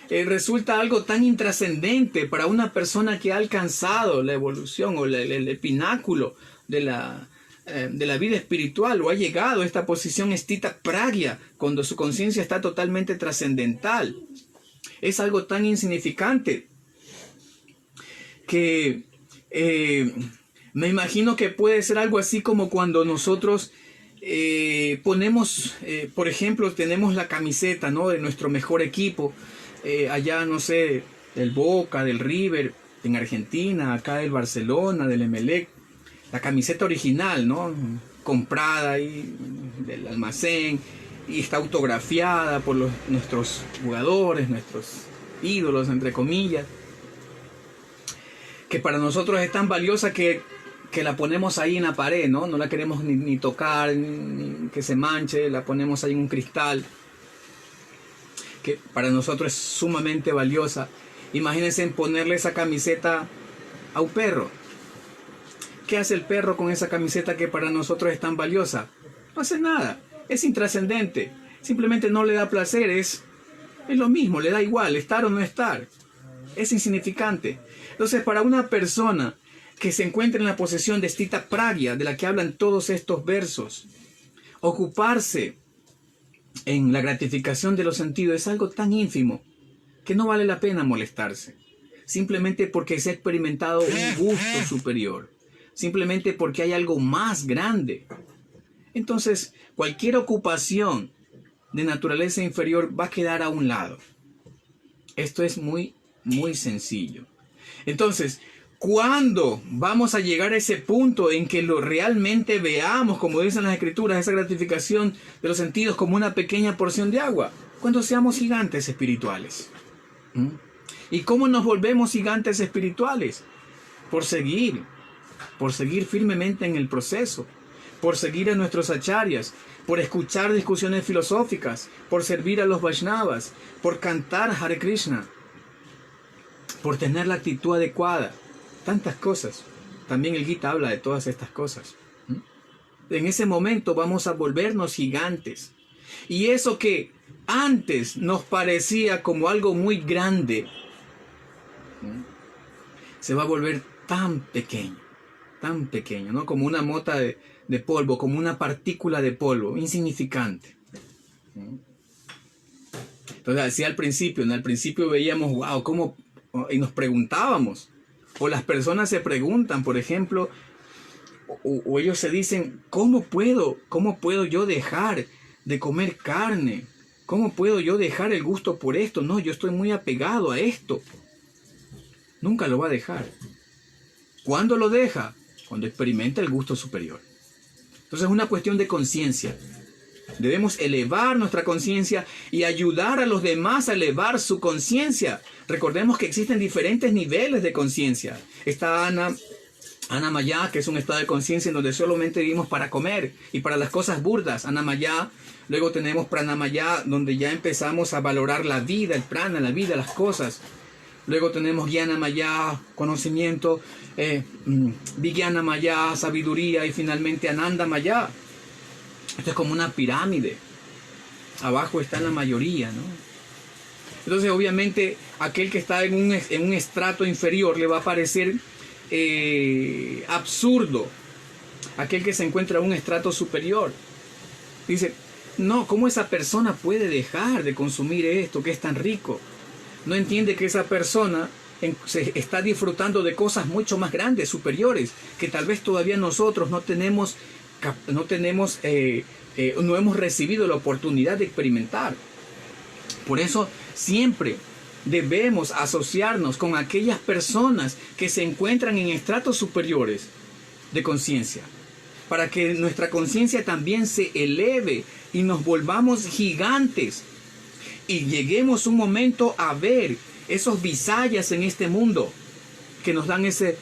Resulta algo tan intrascendente para una persona que ha alcanzado la evolución o el pináculo de la de la vida espiritual o ha llegado a esta posición stita pragya, cuando su conciencia está totalmente trascendental. Es algo tan insignificante que me imagino que puede ser algo así como cuando nosotros ponemos, por ejemplo, tenemos la camiseta, ¿no?, de nuestro mejor equipo, allá, no sé, del Boca, del River, en Argentina, acá del Barcelona, del Emelec, la camiseta original, ¿no?, comprada ahí del almacén, y está autografiada por nuestros jugadores, nuestros ídolos, entre comillas, que para nosotros es tan valiosa que la ponemos ahí en la pared, ¿no? No la queremos ni tocar, ni que se manche, la ponemos ahí en un cristal, que para nosotros es sumamente valiosa. Imagínense en ponerle esa camiseta a un perro. ¿Qué hace el perro con esa camiseta que para nosotros es tan valiosa? No hace nada, es intrascendente, simplemente no le da placer, es lo mismo, le da igual, estar o no estar, es insignificante. Entonces, para una persona que se encuentra en la posesión de stita pragya, de la que hablan todos estos versos, ocuparse en la gratificación de los sentidos es algo tan ínfimo que no vale la pena molestarse, simplemente porque se ha experimentado un gusto superior, simplemente porque hay algo más grande. Entonces, cualquier ocupación de naturaleza inferior va a quedar a un lado. Esto es muy, muy sencillo. Entonces, ¿cuándo vamos a llegar a ese punto en que lo realmente veamos, como dicen las escrituras, esa gratificación de los sentidos como una pequeña porción de agua? Cuando seamos gigantes espirituales. ¿Y cómo nos volvemos gigantes espirituales? Por seguir firmemente en el proceso, por seguir a nuestros acharyas, por escuchar discusiones filosóficas, por servir a los Vaishnavas, por cantar Hare Krishna, por tener la actitud adecuada. Tantas cosas. También el Gita habla de todas estas cosas. En ese momento vamos a volvernos gigantes. Y eso que antes nos parecía como algo muy grande, se va a volver tan pequeño, ¿no? Como una mota de polvo, como una partícula de polvo, insignificante. Entonces, así al principio veíamos, wow, ¿cómo? Y nos preguntábamos, o las personas se preguntan, por ejemplo, o ellos se dicen, ¿cómo puedo yo dejar de comer carne? ¿Cómo puedo yo dejar el gusto por esto? No, yo estoy muy apegado a esto. Nunca lo va a dejar. ¿Cuándo lo deja? Cuando experimenta el gusto superior. Entonces es una cuestión de conciencia. Debemos elevar nuestra conciencia y ayudar a los demás a elevar su conciencia. Recordemos que existen diferentes niveles de conciencia. Está Anamaya, que es un estado de conciencia en donde solamente vivimos para comer y para las cosas burdas. Anamaya. Luego tenemos Pranamaya, donde ya empezamos a valorar la vida, el prana, la vida, las cosas. Luego tenemos Jnanamaya, conocimiento, Vijnanamaya, sabiduría, y finalmente Anandamaya. Esto es como una pirámide. Abajo está la mayoría, ¿no? Entonces, obviamente, aquel que está en un estrato inferior le va a parecer absurdo. Aquel que se encuentra en un estrato superior dice, no, ¿cómo esa persona puede dejar de consumir esto que es tan rico? No entiende que esa persona se está disfrutando de cosas mucho más grandes, superiores, que tal vez todavía nosotros no hemos recibido la oportunidad de experimentar. Por eso siempre debemos asociarnos con aquellas personas que se encuentran en estratos superiores de conciencia, para que nuestra conciencia también se eleve y nos volvamos gigantes y lleguemos un momento a ver esos visayas en este mundo que nos dan ese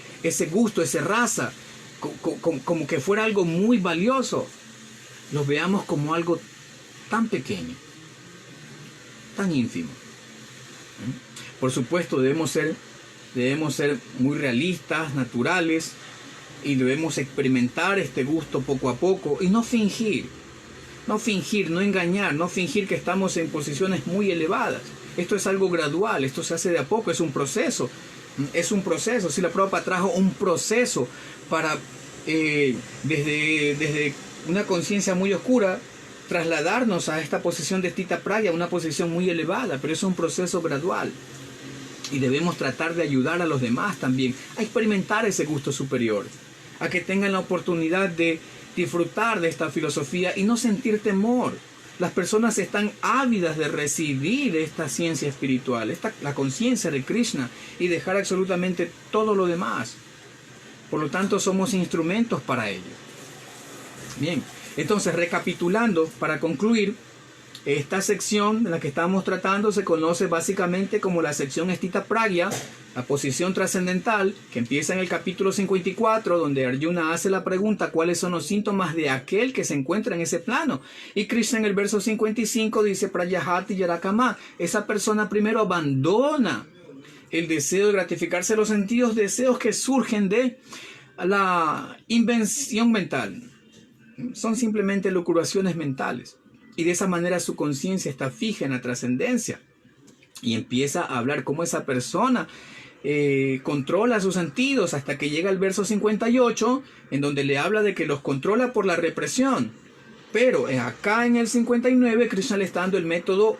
gusto, esa raza, como que fuera algo muy valioso. Los veamos como algo tan pequeño, tan ínfimo. Por supuesto, debemos ser muy realistas, naturales, y debemos experimentar este gusto poco a poco y no fingir, no engañar, no fingir que estamos en posiciones muy elevadas. Esto es algo gradual, esto se hace de a poco, es un proceso. Si la Prabhupada trajo un proceso para desde una conciencia muy oscura, trasladarnos a esta posición de Stita Pragya, una posición muy elevada, pero es un proceso gradual. Y debemos tratar de ayudar a los demás también a experimentar ese gusto superior, a que tengan la oportunidad de disfrutar de esta filosofía y no sentir temor. Las personas están ávidas de recibir esta ciencia espiritual, la conciencia de Krishna, y dejar absolutamente todo lo demás. Por lo tanto, somos instrumentos para ello. Bien, entonces, recapitulando, para concluir, esta sección de la que estamos tratando se conoce básicamente como la sección Stita Pragya, la posición trascendental, que empieza en el capítulo 54, donde Arjuna hace la pregunta cuáles son los síntomas de aquel que se encuentra en ese plano. Y Krishna en el verso 55 dice, Prayahati Yarakama, esa persona primero abandona el deseo de gratificarse los sentidos, deseos que surgen de la invención mental. Son simplemente lucubraciones mentales. Y de esa manera su conciencia está fija en la trascendencia. Y empieza a hablar cómo esa persona controla sus sentidos hasta que llega al verso 58, en donde le habla de que los controla por la represión. Pero acá en el 59, Krishna le está dando el método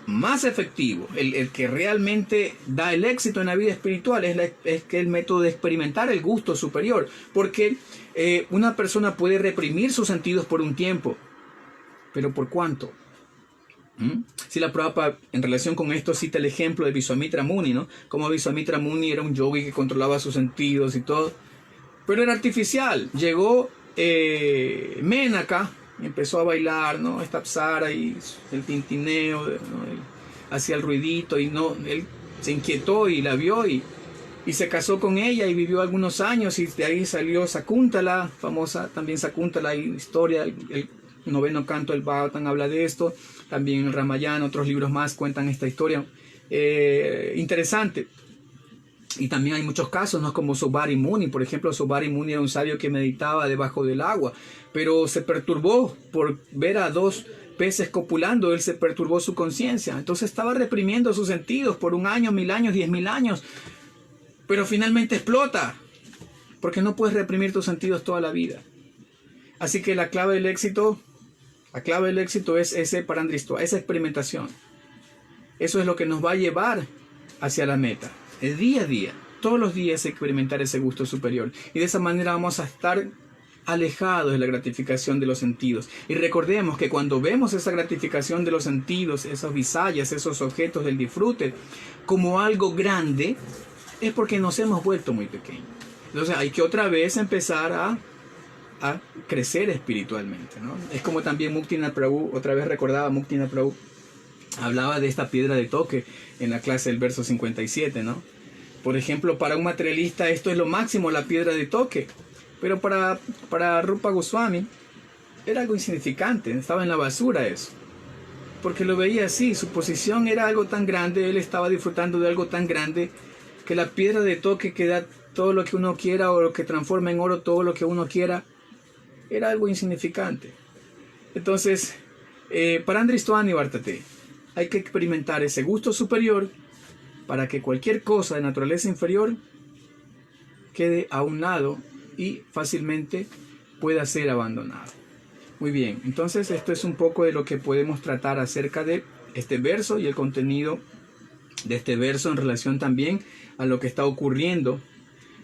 más efectivo, el que realmente da el éxito en la vida espiritual, es que el método de experimentar el gusto superior. Porque una persona puede reprimir sus sentidos por un tiempo, ¿pero por cuánto? Si la Prabhupada en relación con esto cita el ejemplo de Vishwamitra Muni, ¿no? Como Vishwamitra Muni era un yogi que controlaba sus sentidos y todo, pero era artificial. Llegó Menaka y empezó a bailar, ¿no? Esta apsara y el tintineo, ¿no? Hacía el ruidito y no, él se inquietó y la vio y se casó con ella y vivió algunos años, y de ahí salió Sakuntala, famosa también Sakuntala, hay historia, el noveno canto del Bhagavatam habla de esto, también el Ramayana, otros libros más cuentan esta historia interesante. Y también hay muchos casos, ¿no? Como Subari Muni, por ejemplo. Subari Muni era un sabio que meditaba debajo del agua, pero se perturbó por ver a dos peces copulando. Él se perturbó su conciencia, entonces estaba reprimiendo sus sentidos por 1 año, 1000 años, 10.000 años, pero finalmente explota, porque no puedes reprimir tus sentidos toda la vida. Así que la clave del éxito es ese parandristva, esa experimentación. Eso es lo que nos va a llevar hacia la meta. El día a día, todos los días experimentar ese gusto superior. Y de esa manera vamos a estar alejados de la gratificación de los sentidos. Y recordemos que cuando vemos esa gratificación de los sentidos, esos visayas, esos objetos del disfrute, como algo grande, es porque nos hemos vuelto muy pequeños. Entonces hay que otra vez empezar a crecer espiritualmente, ¿no? Es como también Muktina Prabhu, otra vez recordaba Muktina Prabhu, hablaba de esta piedra de toque en la clase del verso 57, ¿no? Por ejemplo, para un materialista esto es lo máximo, la piedra de toque, pero para Rupa Goswami era algo insignificante, estaba en la basura eso, porque lo veía así, su posición era algo tan grande, él estaba disfrutando de algo tan grande, que la piedra de toque que da todo lo que uno quiera, o lo que transforma en oro todo lo que uno quiera, era algo insignificante. Entonces, Parandristvani Vartate, hay que experimentar ese gusto superior para que cualquier cosa de naturaleza inferior quede a un lado y fácilmente pueda ser abandonado. Muy bien, entonces esto es un poco de lo que podemos tratar acerca de este verso y el contenido de este verso en relación también a lo que está ocurriendo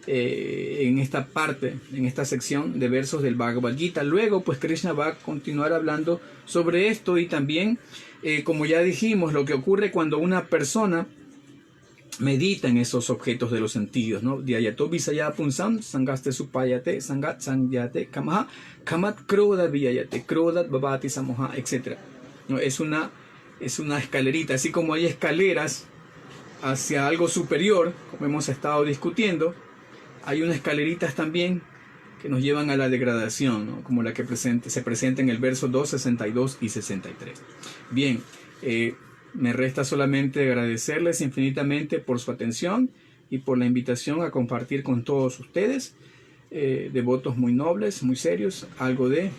en esta parte, en esta sección de versos del Bhagavad Gita. Luego pues Krishna va a continuar hablando sobre esto y también como ya dijimos, lo que ocurre cuando una persona medita en esos objetos de los sentidos, ¿no? Dhyayato visaya punsam sangaste supayate sangat sangyate kamaha kamat kroda viyayate krodat babati samoha, etc. ¿No? Es una escalerita, así como hay escaleras hacia algo superior, como hemos estado discutiendo, hay unas escaleritas también que nos llevan a la degradación, ¿no? Como la que se presenta en el verso 2, 62 y 63. Bien, me resta solamente agradecerles infinitamente por su atención y por la invitación a compartir con todos ustedes, devotos muy nobles, muy serios, algo de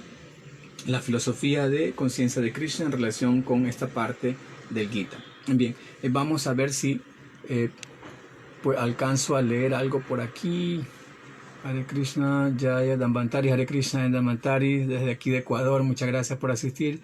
la filosofía de conciencia de Krishna en relación con esta parte del Gita. Bien, vamos a ver si pues alcanzo a leer algo por aquí. Hare Krishna, Jaya Dambantari, Hare Krishna Dambantari, desde aquí de Ecuador, muchas gracias por asistir.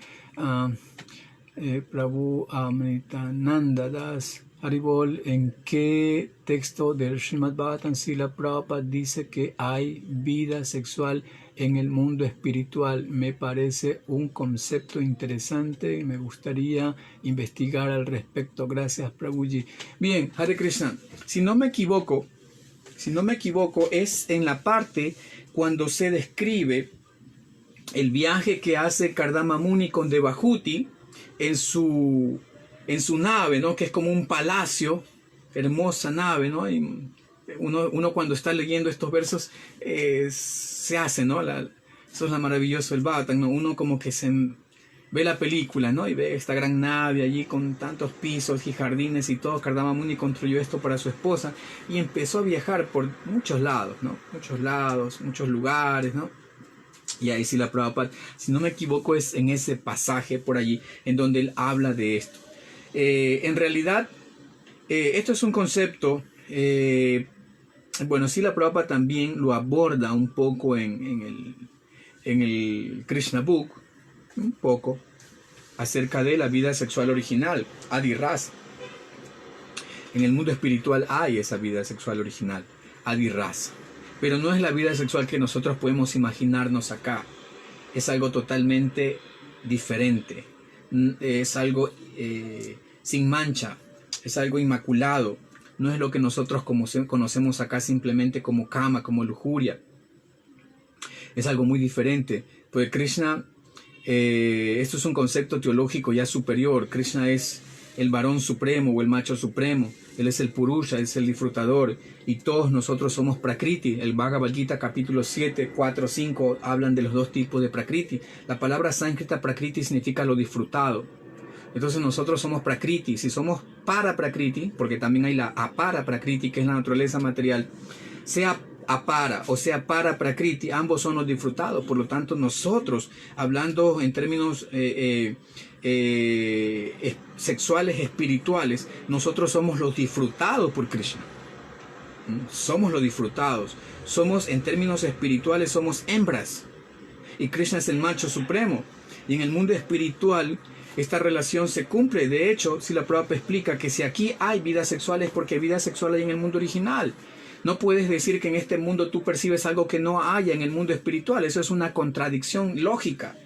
Prabhu Amritananda Das, Haribol, ¿en qué texto del Srimad Bhagavatam Srila Prabhupada dice que hay vida sexual en el mundo espiritual? Me parece un concepto interesante y me gustaría investigar al respecto. Gracias, Prabhuji. Bien, Hare Krishna. Si no me equivoco, es en la parte cuando se describe el viaje que hace Kardama Muni con Devahuti en su nave, ¿no? Que es como un palacio, hermosa nave, ¿no? Y uno cuando está leyendo estos versos se hace, ¿no? Eso es lo maravilloso del Bhagavatam, ¿no? Uno como que ve la película, ¿no? Y ve esta gran nave allí con tantos pisos y jardines y todo. Kardama Muni construyó esto para su esposa y empezó a viajar por muchos lados, ¿no? Muchos lugares, ¿no? Y ahí Srila Prabhupada, si no me equivoco, es en ese pasaje por allí en donde él habla de esto. En realidad, esto es un concepto, bueno, Srila Prabhupada también lo aborda un poco en el Krishna Book, un poco, acerca de la vida sexual original, Adi Rasa. En el mundo espiritual hay esa vida sexual original, Adi Rasa. Pero no es la vida sexual que nosotros podemos imaginarnos acá. Es algo totalmente diferente. Es algo sin mancha. Es algo inmaculado. No es lo que nosotros conocemos acá simplemente como kama, como lujuria. Es algo muy diferente. Pues Krishna, esto es un concepto teológico ya superior. Krishna es el varón supremo o el macho supremo. Él es el Purusha, Él es el disfrutador. Y todos nosotros somos Prakriti. El Bhagavad Gita capítulo 7, 4, 5 hablan de los dos tipos de Prakriti. La palabra sánscrita Prakriti significa lo disfrutado. Entonces nosotros somos Prakriti. Si somos para Prakriti, porque también hay la apara Prakriti, que es la naturaleza material, sea apara o sea para Prakriti, ambos son los disfrutados. Por lo tanto, nosotros, hablando en términos sexuales, espirituales, nosotros somos los disfrutados por Krishna. Somos los disfrutados. Somos, en términos espirituales, somos hembras. Y Krishna es el macho supremo. Y en el mundo espiritual, esta relación se cumple. De hecho, Srila Prabhupada explica que si aquí hay vida sexual es porque vida sexual hay en el mundo original. No puedes decir que en este mundo tú percibes algo que no haya en el mundo espiritual. Eso es una contradicción lógica.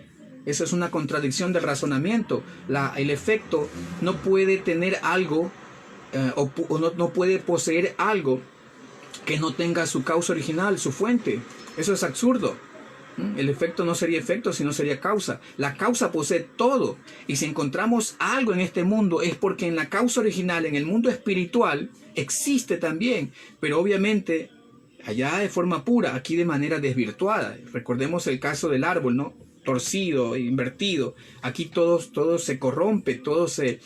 Eso es una contradicción del razonamiento. El efecto no puede tener algo no puede poseer algo que no tenga su causa original, su fuente. Eso es absurdo. El efecto no sería efecto, sino sería causa. La causa posee todo. Y si encontramos algo en este mundo es porque en la causa original, en el mundo espiritual, existe también. Pero obviamente allá de forma pura, aquí de manera desvirtuada. Recordemos el caso del árbol, ¿no? Torcido, invertido. Aquí todo se corrompe, todo se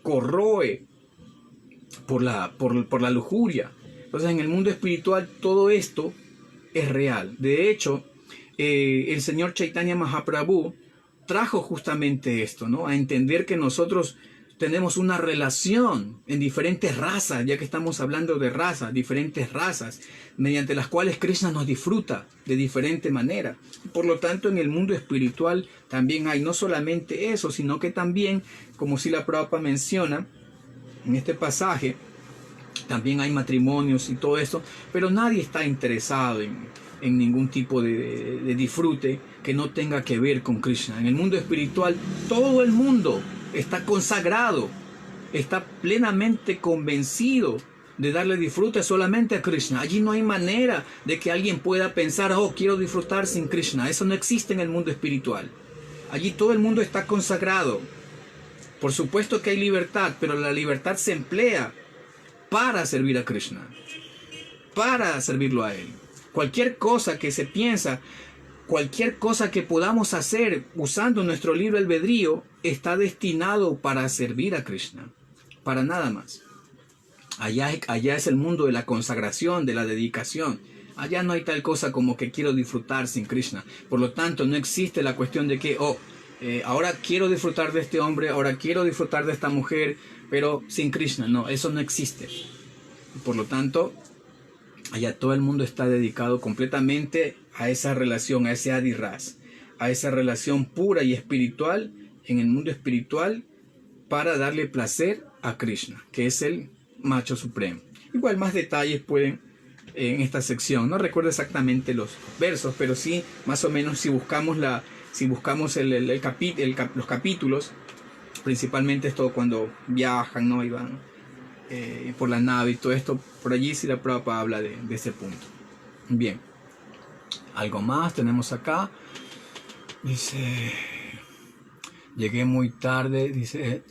corroe por la lujuria. Entonces en el mundo espiritual todo esto es real. De hecho, el señor Chaitanya Mahaprabhu trajo justamente esto, ¿no? A entender que nosotros tenemos una relación en diferentes razas, ya que estamos hablando de razas, diferentes razas, mediante las cuales Krishna nos disfruta de diferente manera. Por lo tanto, en el mundo espiritual también hay no solamente eso, sino que también, como Srila Prabhupada menciona en este pasaje, también hay matrimonios y todo esto, pero nadie está interesado en ningún tipo de disfrute que no tenga que ver con Krishna. En el mundo espiritual, todo el mundo está consagrado, está plenamente convencido de darle disfrute solamente a Krishna. Allí no hay manera de que alguien pueda pensar, oh, quiero disfrutar sin Krishna. Eso no existe en el mundo espiritual. Allí todo el mundo está consagrado. Por supuesto que hay libertad, pero la libertad se emplea para servir a Krishna, para servirlo a Él. Cualquier cosa que se piensa, cualquier cosa que podamos hacer usando nuestro libre albedrío está destinado para servir a Krishna, para nada más. Allá es el mundo de la consagración, de la dedicación. Allá no hay tal cosa como que quiero disfrutar sin Krishna. Por lo tanto, no existe la cuestión de que, ahora quiero disfrutar de este hombre, ahora quiero disfrutar de esta mujer, pero sin Krishna. No, eso no existe. Por lo tanto, allá todo el mundo está dedicado completamente a esa relación, a ese Adi Ras, a esa relación pura y espiritual en el mundo espiritual para darle placer a Krishna, que es el macho supremo. Igual más detalles pueden en esta sección. No recuerdo exactamente los versos, pero sí más o menos si buscamos los capítulos, principalmente esto cuando viajan, ¿no? Y van por la nave y todo esto, por allí sí la Prabhupada habla de ese punto. Bien, algo más tenemos acá. Dice, llegué muy tarde, dice,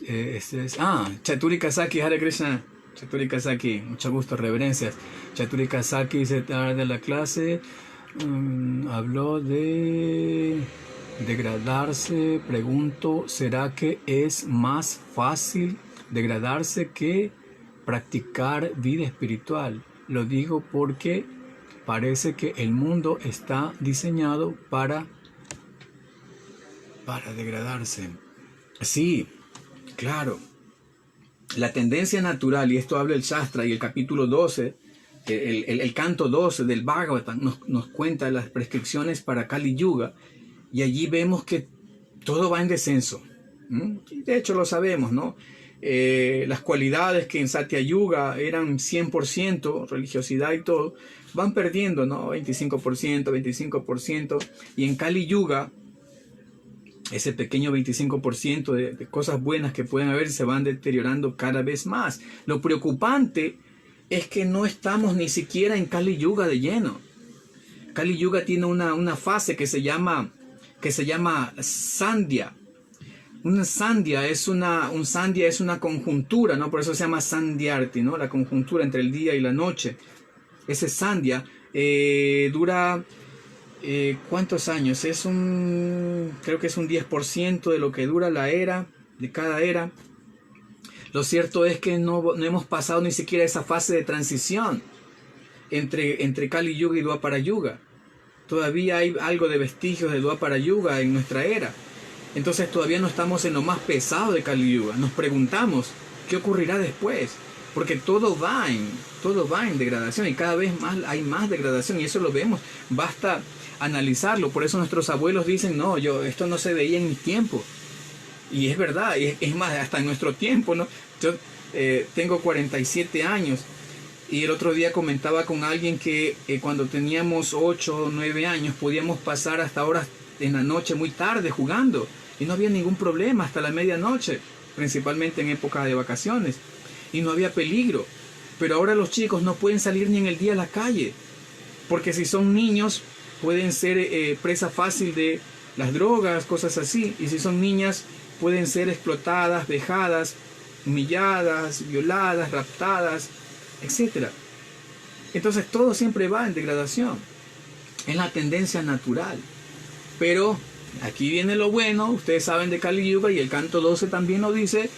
Chaturi Kasaki, Hare Krishna. Chaturi Kasaki, mucho gusto, reverencias. Chaturi Kasaki dice, tarde a la clase, habló de degradarse. Pregunto, ¿será que es más fácil degradarse que practicar vida espiritual? Lo digo porque parece que el mundo está diseñado para degradarse. Sí, claro. La tendencia natural, y esto habla el Shastra y el capítulo 12, el canto 12 del Bhagavatam nos cuenta las prescripciones para Kali Yuga, y allí vemos que todo va en descenso. Y de hecho lo sabemos, ¿no? Las cualidades que en Satya Yuga eran 100%, religiosidad y todo, van perdiendo, ¿no? 25%, 25%, y en Kali Yuga ese pequeño 25% de cosas buenas que pueden haber se van deteriorando cada vez más. Lo preocupante es que no estamos ni siquiera en Kali Yuga de lleno. Kali Yuga tiene una fase que se llama Sandhya. Un sandhya es una conjuntura, ¿no? Por eso se llama Sandhyarti, ¿no? La conjuntura entre el día y la noche. Ese sandhya dura ¿cuántos años? Creo que es un 10% de lo que dura la era, de cada era. Lo cierto es que no hemos pasado ni siquiera esa fase de transición entre Kali Yuga y Dwapara Yuga. Todavía hay algo de vestigios de Dwapara Yuga en nuestra era. Entonces todavía no estamos en lo más pesado de Kali Yuga. Nos preguntamos, ¿qué ocurrirá después? Porque todo va en degradación y cada vez más hay más degradación y eso lo vemos. Basta analizarlo. Por eso nuestros abuelos dicen, no, esto no se veía en mi tiempo. Y es verdad, es más, hasta en nuestro tiempo, ¿no? Yo tengo 47 años y el otro día comentaba con alguien que cuando teníamos 8 o 9 años podíamos pasar hasta horas en la noche muy tarde jugando y no había ningún problema hasta la medianoche, principalmente en época de vacaciones, y no había peligro. Pero ahora los chicos no pueden salir ni en el día a la calle, porque si son niños pueden ser presa fácil de las drogas, cosas así, y si son niñas pueden ser explotadas, vejadas, humilladas, violadas, raptadas, etc. Entonces todo siempre va en degradación, es la tendencia natural. Pero aquí viene lo bueno, ustedes saben de Kali Yuga y el canto 12 también lo dice,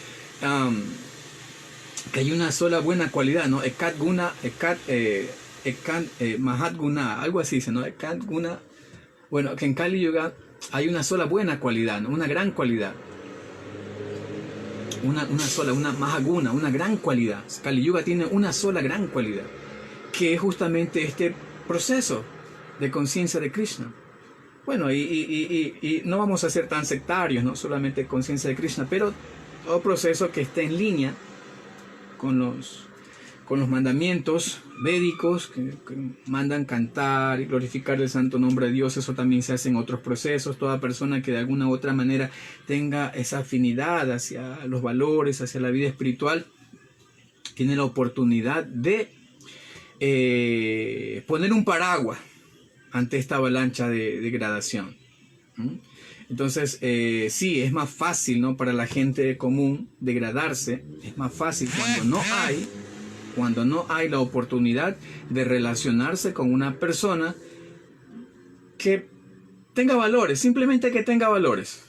que hay una sola buena cualidad, ¿no? Ekat Guna, Mahat Guna, algo así dice, ¿no? Ekat Guna, bueno, que en Kali Yuga hay una sola buena cualidad, ¿no? Una gran cualidad. Una sola, una Mahaguna, una gran cualidad. Kali Yuga tiene una sola gran cualidad, que es justamente este proceso de conciencia de Krishna. Bueno, y no vamos a ser tan sectarios, no solamente conciencia de Krishna, pero todo proceso que esté en línea con los mandamientos védicos que mandan cantar y glorificar el santo nombre de Dios. Eso también se hace en otros procesos. Toda persona que de alguna u otra manera tenga esa afinidad hacia los valores, hacia la vida espiritual, tiene la oportunidad de poner un paraguas ante esta avalancha de degradación. Entonces, sí, es más fácil, ¿no? Para la gente común degradarse. Es más fácil cuando no hay la oportunidad de relacionarse con una persona que tenga valores, simplemente que tenga valores.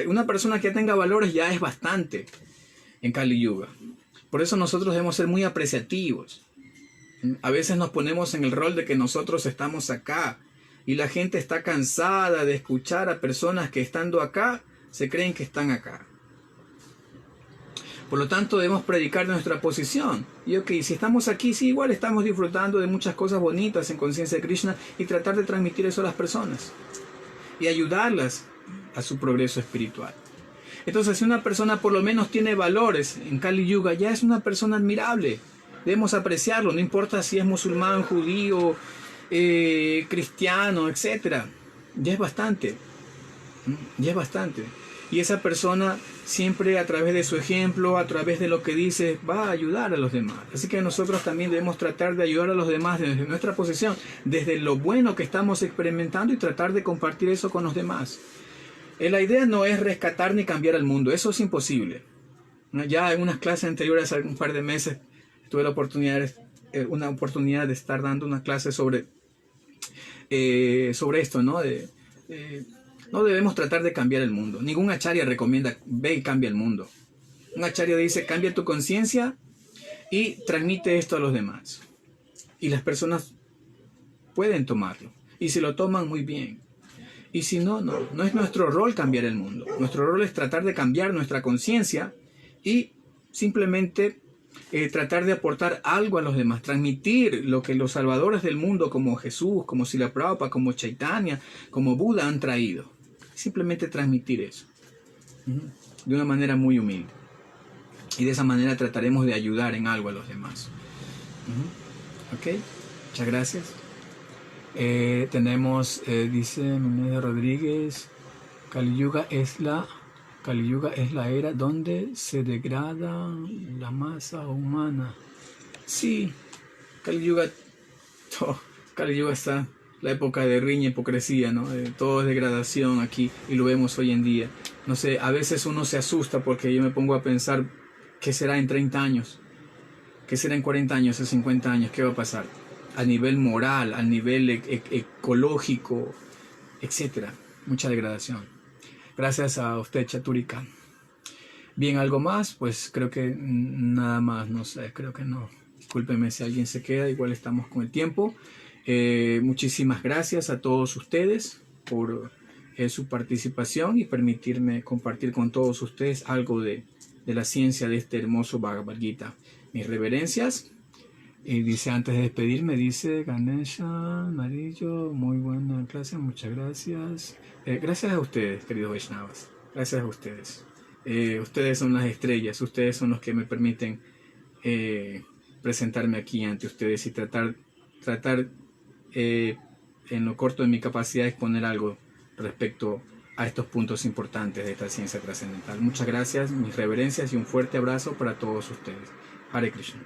Una persona que tenga valores ya es bastante en Kali Yuga. Por eso nosotros debemos ser muy apreciativos. A veces nos ponemos en el rol de que nosotros estamos acá y la gente está cansada de escuchar a personas que estando acá se creen que están acá. Por lo tanto, debemos predicar nuestra posición. Y ok, si estamos aquí, sí, igual estamos disfrutando de muchas cosas bonitas en conciencia de Krishna y tratar de transmitir eso a las personas y ayudarlas a su progreso espiritual. Entonces, si una persona por lo menos tiene valores en Kali Yuga, ya es una persona admirable. Debemos apreciarlo, no importa si es musulmán, judío, cristiano, etc. Ya es bastante. Ya es bastante. Y esa persona siempre a través de su ejemplo, a través de lo que dice, va a ayudar a los demás. Así que nosotros también debemos tratar de ayudar a los demás desde nuestra posición, desde lo bueno que estamos experimentando y tratar de compartir eso con los demás. La idea no es rescatar ni cambiar al mundo, eso es imposible. Ya en unas clases anteriores, hace un par de meses, tuve la oportunidad, una oportunidad de estar dando una clase sobre esto, ¿no? No debemos tratar de cambiar el mundo. Ningún acharya recomienda, ve y cambia el mundo. Un acharya dice, cambia tu conciencia y transmite esto a los demás. Y las personas pueden tomarlo. Y si lo toman, muy bien. Y si no, no es nuestro rol cambiar el mundo. Nuestro rol es tratar de cambiar nuestra conciencia y simplemente tratar de aportar algo a los demás, transmitir lo que los salvadores del mundo como Jesús, como Srila Prabhupada, como Chaitanya, como Buda han traído. Simplemente transmitir eso de una manera muy humilde. Y de esa manera trataremos de ayudar en algo a los demás. Ok, muchas gracias. Tenemos, dice Menezes Rodríguez, Kali Yuga es la era donde se degrada la masa humana. Sí, Kali Yuga está la época de riña, hipocresía, ¿no? Todo es degradación aquí y lo vemos hoy en día. No sé, a veces uno se asusta porque yo me pongo a pensar qué será en 30 años, qué será en 40 años, en 50 años, qué va a pasar a nivel moral, a nivel ecológico, etcétera. Mucha degradación. Gracias a usted, Chaturika. Bien, ¿algo más? Pues creo que nada más, no sé, creo que no. Discúlpeme si alguien se queda, igual estamos con el tiempo. Muchísimas gracias a todos ustedes por su participación y permitirme compartir con todos ustedes algo de la ciencia de este hermoso Bhagavad Gita. Mis reverencias. Y dice, antes de despedirme, dice Ganesha Amarillo, muy buena clase, muchas gracias. Gracias a ustedes, queridos Vaishnavas. Gracias a ustedes. Ustedes son las estrellas, ustedes son los que me permiten presentarme aquí ante ustedes y tratar en lo corto de mi capacidad de exponer algo respecto a estos puntos importantes de esta ciencia trascendental. Muchas gracias, mis reverencias y un fuerte abrazo para todos ustedes. Hare Krishna.